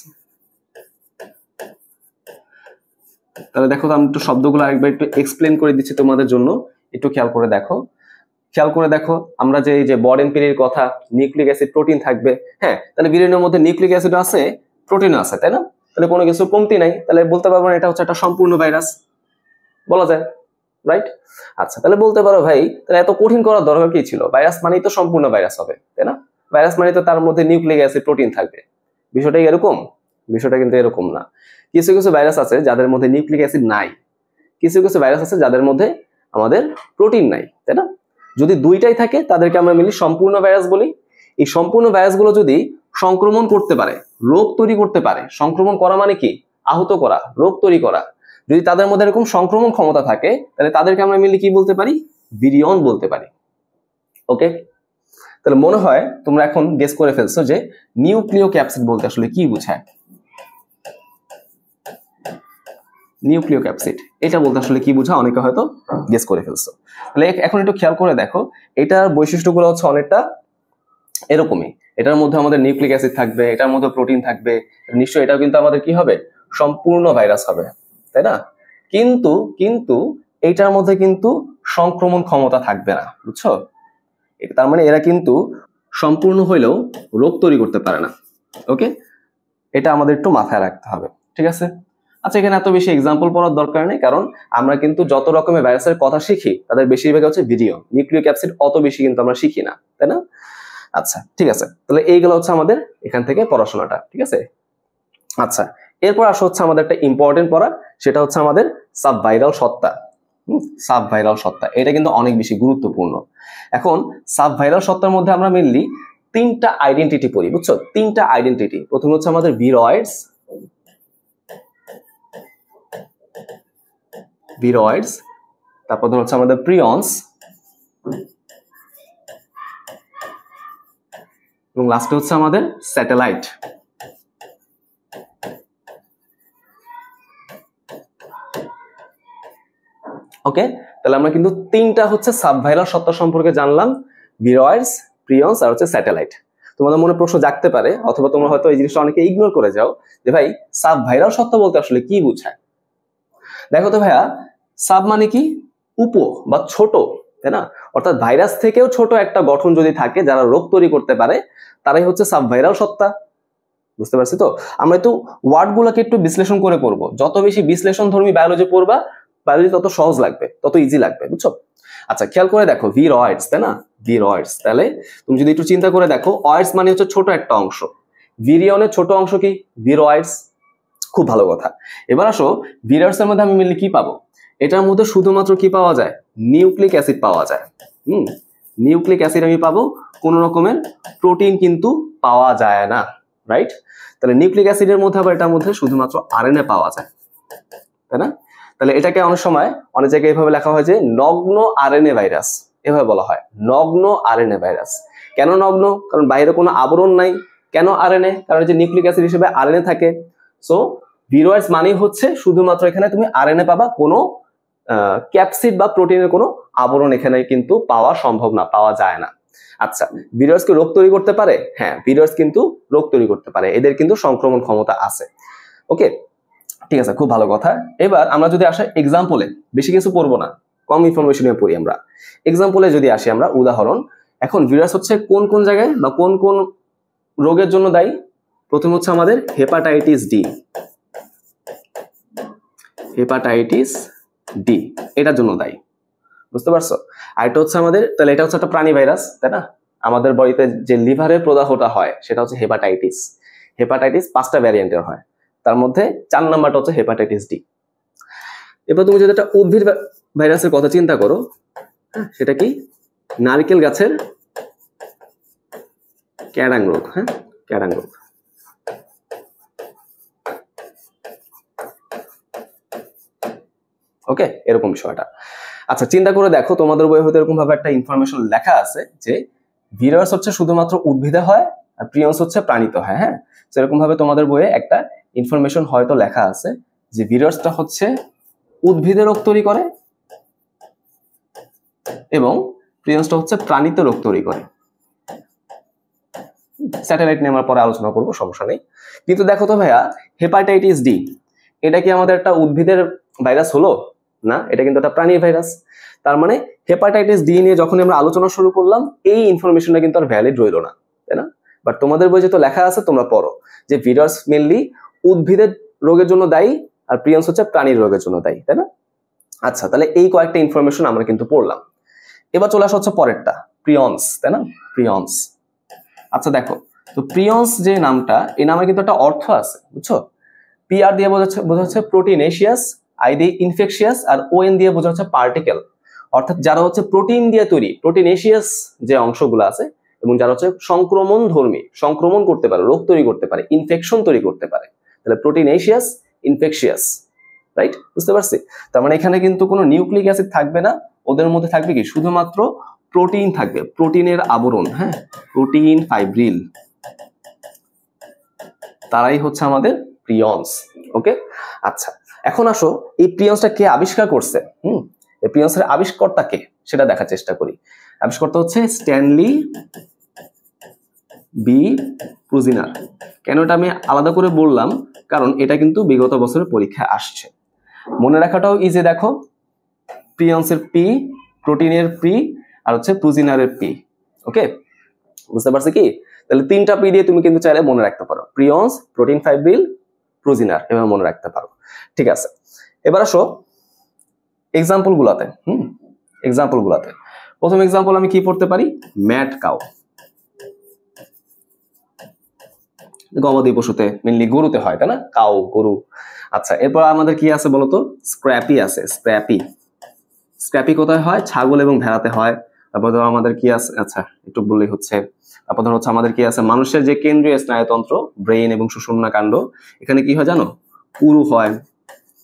তাহলে দেখো, আমি একটু শব্দগুলো আরেকবার একটু এক্সপ্লেন করে দিচ্ছি তোমাদের জন্য, একটু খেয়াল করে দেখো। খেয়াল করে দেখো, আমরা যে এই যে বড এন্ড পিরির কথা, নিউক্লিক অ্যাসিড প্রোটিন থাকবে। হ্যাঁ, তাহলে ভিরিয়নের মধ্যে নিউক্লিক অ্যাসিড আছে, প্রোটিন আছে, তাই না? তাহলে কোনো কিছু কমতি নাই, তাহলে বলতে পারবো না এটা হচ্ছে একটা সম্পূর্ণ ভাইরাস, বলা যায়, রাইট? আচ্ছা, তাহলে বলতে পারো ভাই তাহলে এত কঠিন করার দরকার কি ছিল? ভাইরাস মানেই তো সম্পূর্ণ ভাইরাস হবে, তাই না? ভাইরাস মানে তো তার মধ্যে নিউক্লিক অ্যাসিড প্রোটিন থাকবে। বিষয়টা এরকম? বিষয়টা কিন্তু এরকম না। কিছু কিছু ভাইরাস আছে যাদের মধ্যে নিউক্লিক অ্যাসিড নাই, কিছু কিছু ভাইরাস আছে যাদের মধ্যে আমাদের প্রোটিন নাই, তাই না? যদি দুইটাই থাকে তাদেরকে আমরা মিলি সম্পূর্ণ ভাইরাস বলি। এই সম্পূর্ণ ভাইরাসগুলো যদি সংক্রমণ করতে পারে, রোগ তৈরি করতে পারে, সংক্রমণ করা মানে কি? আহত করা, রোগ তৈরি করা। যদি তাদের মধ্যে এরকম সংক্রমণ ক্ষমতা থাকে, তাহলে তাদেরকে আমরা মিলি কি বলতে পারি? ভিরিয়ন বলতে পারি। ওকে, তাহলে মনে হয় তোমরা এখন গেস করে ফেলছো যে নিউক্লিও ক্যাপসিড বলতে আসলে কি বোঝায়। নিউক্লিও ক্যাপসিড এটা বলতে আসলে কি বোঝায় অনেকে হয়তো গেস করে ফেলছো। তাহলে এখন একটু খেয়াল করে দেখো, এটার বৈশিষ্ট্যগুলো হচ্ছে অনেকটা এরকমই। এটার মধ্যে আমাদের নিউক্লিক অ্যাসিড থাকবে, এটার মধ্যে প্রোটিন থাকবে, নিশ্চয়ই এটাও কিন্তু আমাদের কি হবে? সম্পূর্ণ ভাইরাস হবে, তাই না? কিন্তু কিন্তু এইটার মধ্যে কিন্তু সংক্রমণ ক্ষমতা থাকবে না, বুঝছো? তার মানে এরা কিন্তু সম্পূর্ণ হইলেও রোগ তৈরি করতে পারে না। ওকে, এটা আমাদের একটু মাথায় রাখতে হবে, ঠিক আছে? আচ্ছা, এখানে এত বেশি এক্সাম্পল পড়ার দরকার নেই, কারণ আমরা কিন্তু যত রকমের ভাইরাসের কথা শিখি তাদের বেশিরভাগ হচ্ছে ভিরিয়ন, নিউক্লিও ক্যাপসিড অত বেশি কিন্তু আমরা শিখি না, তাই না? আচ্ছা, ঠিক আছে, তাহলে এইগুলো হচ্ছে আমাদের এখান থেকে পড়াশোনাটা, ঠিক আছে? আচ্ছা, এরপর আসা হচ্ছে আমাদের একটা ইম্পর্টেন্ট পড়া, সেটা হচ্ছে আমাদের সাবভাইরাল সত্তা। সাবভাইরাল সত্তা, এটা কিন্তু অনেক বেশি গুরুত্বপূর্ণ। এখন সাবভাইরাল সত্তার মধ্যে আমরা মেনলি তিনটা আইডেন্টিটি পড়ি, বুঝছো? তিনটা আইডেন্টিটি। প্রথম হচ্ছে আমাদের ভিরয়েডস, ভিরয়েডস, তারপর হচ্ছে আমাদের প্রিয়ন্স, এবং লাস্টে হচ্ছে আমাদের স্যাটেলাইট। ওকে, তাহলে আমরা কিন্তু তিনটা হচ্ছে সাবভাইরাল সত্তা সম্পর্কে জানলাম, ভিরয়েডস, প্রিয়ন্স আর হচ্ছে স্যাটেলাইট। তোমাদের মনে প্রশ্ন জাগতে পারে, অথবা তোমরা হয়তো এই জিনিসটা অনেকে ইগনোর করে যাও, যে ভাই সাবভাইরাল সত্তা বলতে আসলে কি বোঝায়? দেখো তো ভাইয়া, সাব মানে কি? উপ বা ছোট, তাই না? অর্থাৎ ভাইরাস থেকেও ছোট একটা গঠন যদি থাকে যারা রোগ তৈরি করতে পারে, তারাই হচ্ছে সাবভাইরাল সত্তা। বুঝতে পারছি তো? আমরা একটু ওয়ার্ডগুলোকে একটু বিশ্লেষণ করে পড়বো। যত বেশি বিশ্লেষণ ধর্মী বায়োলজি পড়বা, বায়োলজি তত সহজ লাগবে, তত ইজি লাগবে, বুঝছো? আচ্ছা, খেয়াল করে দেখো, ভিরয়েডস, তাই না? ভিরয়েডস, তাহলে তুমি যদি একটু চিন্তা করে দেখো, অয়েডস মানে হচ্ছে ছোট একটা অংশ, ভিরিয়নের ছোট অংশ কি? ভিরয়েডস। খুব ভালো কথা। এবার আসো, ভিরয়েডস এর মধ্যে আমি মিললে কি পাবো? এটার মধ্যে শুধুমাত্র কি পাওয়া যায়? নিউক্লিক অ্যাসিড পাওয়া যায়। নিউক্লিক অ্যাসিড আমি পাবো, কোনো রকমের প্রোটিন কিন্তু পাওয়া যায় না, রাইট? তাহলে নিউক্লিক অ্যাসিডের মধ্যে আবার এটার মধ্যে শুধুমাত্র আরএনএ পাওয়া যায়, তাই না? তাহলে এটাকে অনেক সময় অনেক জায়গায় এভাবে লেখা হয় যে নগ্ন আরএনএ ভাইরাস, এভাবে বলা হয় নগ্ন আরএনএ ভাইরাস। কেন নগ্ন? কারণ বাইরে কোনো আবরণ নাই। কেন আরএনএ? কারণ যে নিউক্লিক অ্যাসিড হিসেবে আরএনএ থাকে। সো ভিরোয়েডস মানেই হচ্ছে শুধুমাত্র এখানে তুমি আরএনএ পাবা, কোনো ক্যাপসিড বা প্রোটিনের কোনো আবরণ এখানে কিন্তু পাওয়া সম্ভব না, পাওয়া যায় না। আচ্ছা, ভিরোয়েডস কি রোগ তৈরি করতে পারে? হ্যাঁ, ভিরোয়েডস কিন্তু রোগ তৈরি করতে পারে, এদের কিন্তু সংক্রমণ ক্ষমতা আছে। ওকে, ঠিক আছে, খুব ভালো কথা। এবার আমরা যদি আসি এক্সাম্পলে, বেশি কিছু পড়বো না, কম ইনফরমেশন নিয়ে পড়ি আমরা। এক্সাম্পলে যদি আসি আমরা, উদাহরণ, এখন ভিরোয়েডস হচ্ছে কোন কোন জায়গায় বা কোন কোন রোগের জন্য দায়ী? প্রথম হচ্ছে আমাদের হেপাটাইটিস ডি, হেপাটাইটিস ডি এটার জন্য দায়ী, বুঝতে পারছো? আর এটা হচ্ছে আমাদের, তাহলে এটা হচ্ছে একটা প্রাণী ভাইরাস, তাই না? আমাদের বডিতে যে লিভারের প্রদাহটা হয় সেটা হচ্ছে হেপাটাইটিস। হেপাটাইটিস 5টা ভ্যারিয়েন্টের হয়, তার মধ্যে 4 নাম্বারটা হচ্ছে হেপাটাইটিস ডি। এবার তুমি যদি একটা উদ্ভিদ ভাইরাসের কথা চিন্তা করো, সেটা কি? নারকেল গাছের ক্যাডাং রোগ। হ্যাঁ, ক্যাডাং রোগ। ওকে, এরকম বিষয়টা। আচ্ছা, চিন্তা করে দেখো, তোমাদের বইয়ে হয়তো এরকম ভাবে একটা ইনফরমেশন লেখা আছে যে ভিরোস হচ্ছে শুধুমাত্র উদ্ভিদে হয় আর প্রিয়ন্স হচ্ছে প্রাণীতে হয়। হ্যাঁ, সেরকম ভাবে তোমাদের বইয়ে একটা ইনফরমেশন হয়তো লেখা আছে যে ভিরোসটা হচ্ছে উদ্ভিদে রোগ তৈরি করে এবং প্রিয়ন্সটা হচ্ছে প্রাণীতে রোগ তৈরি করে। স্যাটেলাইট নিয়ে আমরা পরে আলোচনা করবো, সমস্যা নেই। কিন্তু দেখো তো ভাইয়া, হেপাটাইটিস ডি এটা কি আমাদের একটা উদ্ভিদের ভাইরাস হলো? না, এটা কিন্তু একটা প্রাণীর ভাইরাস। তার মানে হেপাটাইটিস ডি নিয়ে যখন আমরা আলোচনা শুরু করলাম, এই ইনফরমেশনটা কিন্তু আর ভ্যালিড রইল না, তাই না? বাট তোমাদের বই যেহেতু লেখা আছে, তোমরা পড়ো যে ভিরস মেনলি উদ্ভিদের রোগের জন্য দায়ী আর প্রিয়ন্স হচ্ছে প্রাণীর রোগের জন্য দায়ী, তাই না? আচ্ছা, তাহলে এই কয়েকটা ইনফরমেশন আমরা কিন্তু পড়লাম। এবার চলে আসা হচ্ছে পরেরটা, প্রিয়ন্স, তাই না? প্রিয়ন্স। আচ্ছা দেখো তো, প্রিয়ন্স যে নামটা, এই নামে কিন্তু একটা অর্থ আছে, বুঝছো? পিআর দিয়ে বোঝাচ্ছে প্রোটিনেশিয়াস, আই দিয়ে ইনফেকশিয়াস, আর ওএন দিয়ে বোঝাচ্ছে পার্টিকেল। অর্থাৎ যারা হচ্ছে প্রোটিন দিয়ে তৈরি, প্রোটিনেশিয়াস যে অংশগুলো আছে, এবং যারা হচ্ছে সংক্রমণ ধর্মী, সংক্রমণ করতে পারে, রোগ তৈরি করতে পারে, ইনফেকশন তৈরি করতে পারে, তাহলে প্রোটিনেশিয়াস, ইনফেকশিয়াস, রাইট? বুঝতে পারছি? তার মানে এখানে কিন্তু কোনো নিউক্লিক অ্যাসিড থাকবে না, ওদের মধ্যে থাকবে কি? শুধুমাত্র প্রোটিন থাকবে, প্রোটিনের আবরণ। হ্যাঁ, প্রোটিন ফাইব্রিল, তারাই হচ্ছে আমাদের প্রিয়ন্স। ওকে, আচ্ছা, এখন আসো এই প্রিয়ন্সটা কে আবিষ্কার করছে? এই প্রিয়ন্সের আবিষ্কর্তা কে সেটা দেখার চেষ্টা করি। আবিষ্কর্তা হচ্ছে স্ট্যানলি বি প্রুজিনার। কেন এটা আমি আলাদা করে বললাম? কারণ এটা কিন্তু বিগত বছরের পরীক্ষায় আসছে, মনে রাখাটাও ইজি। দেখো, প্রিয়ন্সের পি, প্রোটিনের পি, আর হচ্ছে প্রুজিনারের পি। ওকে, বুঝতে পারছি কি? তাহলে 3টা পি দিয়ে তুমি কিন্তু চাইলে মনে রাখতে পারো, প্রিয়ন্স, প্রোটিন ফাইব্রিল, প্রোজিনার, এভাবে মনে রাখতে পারো। ঠিক আছে, এবার আসো এক্সাম্পল গুলাতে। এক্সাম্পল গুলাতে প্রথম এক্সাম্পল আমি কি পড়তে পারি? ম্যাড কাউ, গবাদি পশুতে, মেনলি গরুতে হয়, তাই না? কাউ, গরু। আচ্ছা, এরপর আমাদের কি আছে বলতো? স্ক্র্যাপি আছে, স্ক্র্যাপি। স্ক্র্যাপি কোথায় হয়? ছাগল এবং ভেড়াতে হয়। তারপর ধরো আমাদের কি আছে, আচ্ছা একটু বললেই হচ্ছে। তারপর ধরো হচ্ছে আমাদের কি আছে? মানুষের যে কেন্দ্রীয় স্নায়ুতন্ত্র, ব্রেইন এবং সুষুম্না কাণ্ড, এখানে কি হয় জানো? পুরু হয়,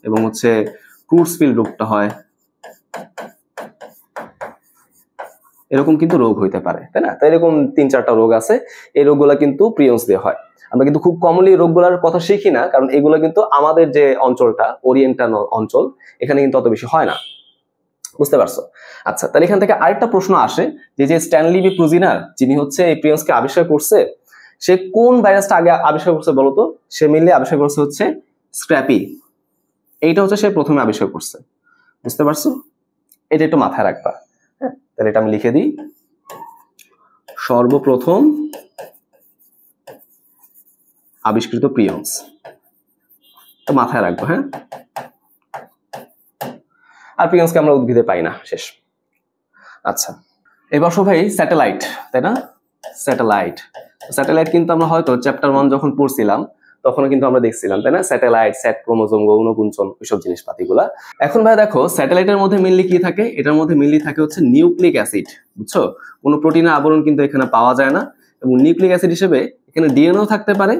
এবং হচ্ছে ক্রুটসফিল্ড রোগটা হয়, এরকম কিন্তু রোগ হইতে পারে, তাই না? তাই এরকম 3-4টা রোগ আছে, এই রোগগুলা কিন্তু প্রিয়ন্স দিয়ে হয়। আমরা কিন্তু খুব কমনলি রোগগুলোর কথা শিখি না, কারণ এগুলো কিন্তু আমাদের যে অঞ্চলটা, ওরিয়েন্টাল অঞ্চল, এখানে কিন্তু অত বেশি হয় না, বুঝতে পারছো? আচ্ছা, তাহলে এখান থেকে আরেকটা প্রশ্ন আসে যে স্ট্যানলি বি প্রুজিনার, যিনি হচ্ছে এই প্রিয়ন্সকে আবিষ্কার করছে, সে কোন ভাইরাসটা আগে আবিষ্কার করছে বলতো? সে মেনলি আবিষ্কার করছে হচ্ছে স্ক্র্যাপি। এইটা হচ্ছে সে প্রথমে আবিষ্কার করছে, বুঝতে পারছো? এটা একটু মাথায় রাখবা। হ্যাঁ, তাহলে এটা আমি লিখে দিই, সর্বপ্রথম আবিষ্কৃত প্রিয়ন্স, তো মাথায় রাখবো। হ্যাঁ, আর প্রিয়ন্সকে আমরা উদ্ভিদে পাই না, শেষ। আচ্ছা, এবার ভাই স্যাটেলাইট, তাই না? স্যাটেলাইট, স্যাটেলাইট কিন্তু আমরা হয়তো চ্যাপ্টার 1 যখন পড়ছিলাম তখন কিন্তু আমরা দেখছিলাম, তাই না? স্যাটেলাইট, স্যাট ক্রোমোজোম, গৌণকুঞ্চন, ওইসব জিনিসপাতিগুলা। এখন ভাই দেখো স্যাটেলাইটের মধ্যে মেইনলি কি থাকে, এটার মধ্যে মেইনলি থাকে হচ্ছে নিউক্লিক অ্যাসিড, বুঝছো? কোনো প্রোটিনের আবরণ কিন্তু এখানে পাওয়া যায় না, এবং নিউক্লিক অ্যাসিড হিসেবে এখানে ডিএনএও থাকতে পারে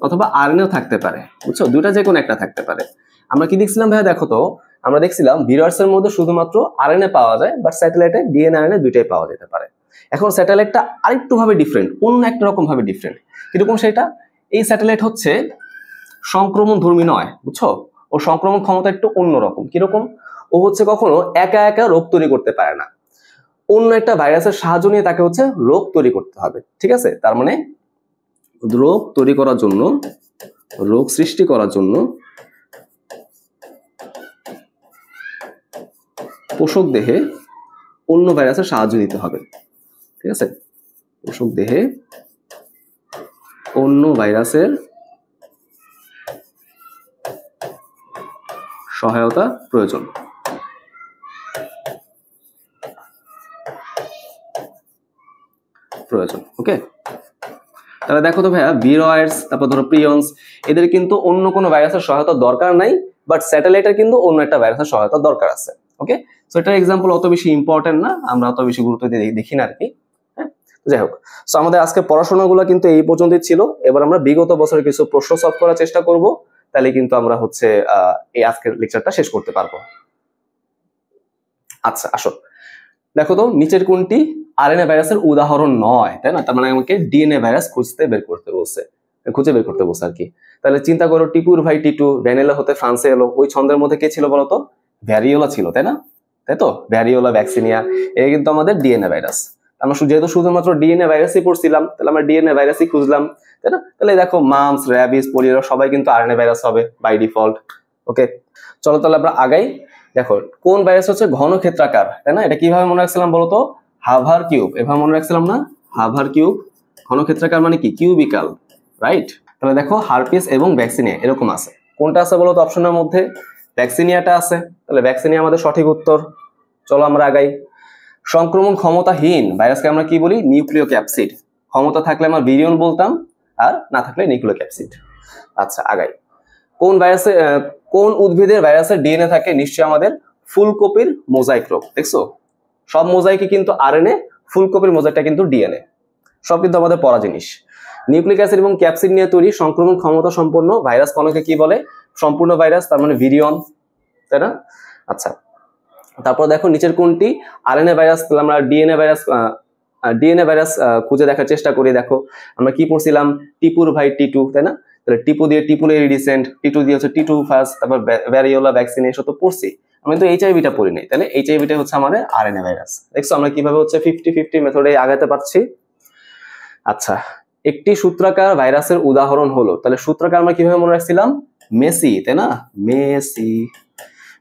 অথবা আরএনএও থাকতে পারে, বুঝছো? দুইটা যে কোনো একটা থাকতে পারে। আমরা কি দেখছিলাম ভাইয়া, দেখো তো আমরা দেখছিলাম ভিরার্সের মধ্যে শুধুমাত্র আরএনএ পাওয়া যায়, বাট স্যাটেলাইটে ডিএনএ আরএনএ দুইটাই পাওয়া যেতে পারে। এখন স্যাটেলাইটটা আরেকটু ভাবে ডিফারেন্ট, অন্য একটা রকম ভাবে ডিফারেন্ট। কিরকম সেটা? এই স্যাটেলাইট হচ্ছে সংক্রমণ ধর্মী নয়, বুঝছো? ও সংক্রমণ ক্ষমতা একটু অন্যরকম। কিরকম? ও হচ্ছে কখনো একা একা রোগ তৈরি করতে পারে না, অন্য একটা ভাইরাসের সাহায্য নিয়ে তাকে হচ্ছে রোগ তৈরি করতে হবে, ঠিক আছে? তার মানে রোগ তৈরি করার জন্য, রোগ সৃষ্টি করার জন্য পোষক দেহে অন্য ভাইরাসের সাহায্য নিতে হবে, ঠিক আছে? পোষক দেহে অন্য ভাইরাসের সহায়তা প্রয়োজন। ওকে, তাহলে দেখো তো ভাইয়া, ভিরয়েডস, তারপর ধরো প্রিয়ন্স, এদের কিন্তু অন্য কোনো ভাইরাসের সহায়তা দরকার নাই, বাট স্যাটেলাইটের কিন্তু অন্য একটা ভাইরাসের সহায়তা দরকার আছে। ওকে, সো এটার এক্সাম্পল অত বেশি ইম্পর্টেন্ট না, আমরা অত বেশি গুরুত্ব দিয়ে দেখি না আর কি। হ্যাঁ, যাই হোক, সো আমাদের আজকে পড়াশোনাগুলো কিন্তু এই পর্যন্তই ছিল। এবার আমরা বিগত বছরের কিছু প্রশ্ন সলভ করার চেষ্টা করব, তাহলে কিন্তু আমরা হচ্ছে এই আজকের লেকচারটা শেষ করতে পারবো। আচ্ছা আসো, দেখো তো নিচের কোনটি আরএনএ ভাইরাসের উদাহরণ নয়, তাই না? তার মানে আমাকে ডিএনএ ভাইরাস খুঁজে বের করতে বলছে আর কি। তাহলে চিন্তা করো, টিপুর ভাই টিটু, ভ্যানিলা হতে ফ্রান্সে এলো, ওই ছন্দের মধ্যে কে ছিল বলতো? ভ্যারিওলা ছিল, তাই না? তাই তো, ভ্যারিওলা, ভ্যাকসিনিয়া, এটা কিন্তু আমাদের ডিএনএ ভাইরাস। আমরা যেহেতু শুধুমাত্র ডিএনএ ভাইরাসই পড়ছিলাম, তাহলে আমরা ডিএনএ ভাইরাসই খুঁজলাম, তাই না? তাহলে দেখো মামস, র্যাবিস, পোলিও সবাই কিন্তু আরএনএ ভাইরাস হবে বাই ডিফল্ট। ওকে, চলো তাহলে আমরা আগাই। দেখো কোন ভাইরাস হচ্ছে ঘনক্ষেত্রাকার, তাই না? এটা কিভাবে মনে রাখছিলাম বলতো? হাভার কিউব, এভাবে মনে রাখছিলাম না? হাভার কিউব, ঘনক্ষেত্রাকার মানে কি? কিউবিকাল, রাইট? তাহলে দেখো হারপিস এবং ভ্যাকসিনিয়া এরকম আছে। কোনটা আছে বলতো অপশনের মধ্যে? ভ্যাকসিনিয়াটা আছে, তাহলে ভ্যাকসিনিয়া আমাদের সঠিক উত্তর। চলো আমরা আগাই। সংক্রমণ ক্ষমতাহীন ভাইরাসকে আমরা কি বলি? নিউক্লিয় ক্যাপসিড। ক্ষমতা থাকলে আমরা ভিরিয়ন বলতাম, আর না থাকলে নিউক্লিয় ক্যাপসিড। আচ্ছা আগাই। কোন উদ্ভিদের ভাইরাসের ডিএনএ থাকে? নিশ্চয়ই আমাদের ফুলকপির মোজাইক রোগ। দেখছো, সব মোজাইকই কিন্তু আরএনএ, ফুলকপির মোজাইকটা কিন্তু ডিএনএ, সব কিন্তু আমাদের পড়া জিনিস। নিউক্লিক অ্যাসিড এবং ক্যাপসিড নিয়ে তৈরি সংক্রমণ ক্ষমতা সম্পন্ন ভাইরাস কণাকে কি বলে? সম্পূর্ণ ভাইরাস, তার মানে ভিরিয়ন, তাই না? আচ্ছা, তারপর দেখো নিচের কোনটি আরএনএ ভাইরাস? তাহলে আমরা ডিএনএ ভাইরাস খুঁজে দেখার চেষ্টা করি। দেখো আমরা কি পড়ছিলাম? টিপুর ভাই টিটু, তাই না? তাহলে টিপু দিয়ে টিপুলের রিসেন্ট, টিটু দিয়ে হচ্ছে টিটু ফার্স্ট, তারপর ভ্যারিওলা, ভ্যাকসিন, এসব তো পড়ছি। আমি তো এইচআইভিটা পড়ি নাই, তাহলে এইচআইভিটা হচ্ছে আমাদের আরএনএ ভাইরাস। দেখছো আমরা কিভাবে হচ্ছে 50-50 মেথডে আগাতে পারছি। আচ্ছা, একটি সূত্রাকার ভাইরাসের উদাহরণ হলো, তাহলে সূত্রাকার আমরা কিভাবে মনে রাখছিলাম? মেসি, তাই না? মেসি।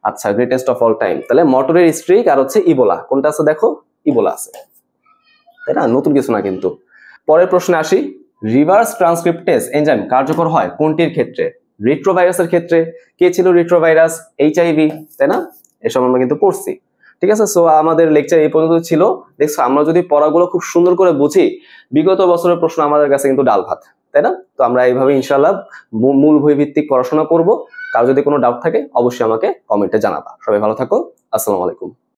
আচ্ছা, গ্রেটেস্ট অফ অল টাইম, তাহলে মটরের স্ট্রিক আর হচ্ছে ইবোলা। কোনটা আছে দেখো? ইবোলা আছে, তাই না? নতুন কিছু না কিন্তু। পরের প্রশ্নে আসি। রিভার্স ট্রান্সক্রিপ্টেজ এনজাইম কার্যকর হয় কোনটির ক্ষেত্রে? রিট্রোভাইরাসের ক্ষেত্রে। কে ছিল রিট্রোভাইরাস? এইচআইভি, তাই না? এসব আমরা কিন্তু পড়ছি, ঠিক আছে? সো আমাদের লেকচার এই পর্যন্ত ছিল। দেখছো আমরা যদি পড়াগুলো খুব সুন্দর করে বুঝি, বিগত বছরের প্রশ্ন আমাদের কাছে কিন্তু ডাল ভাত, তাই না? তো আমরা এইভাবে ইনশাআল্লাহ মূল বই ভিত্তিক পড়াশোনা করব। কারো যদি কোনো ডাউট থাকে অবশ্যই আমাকে কমেন্টে জানাবা। সবাই ভালো থাকো, আসসালামু আলাইকুম।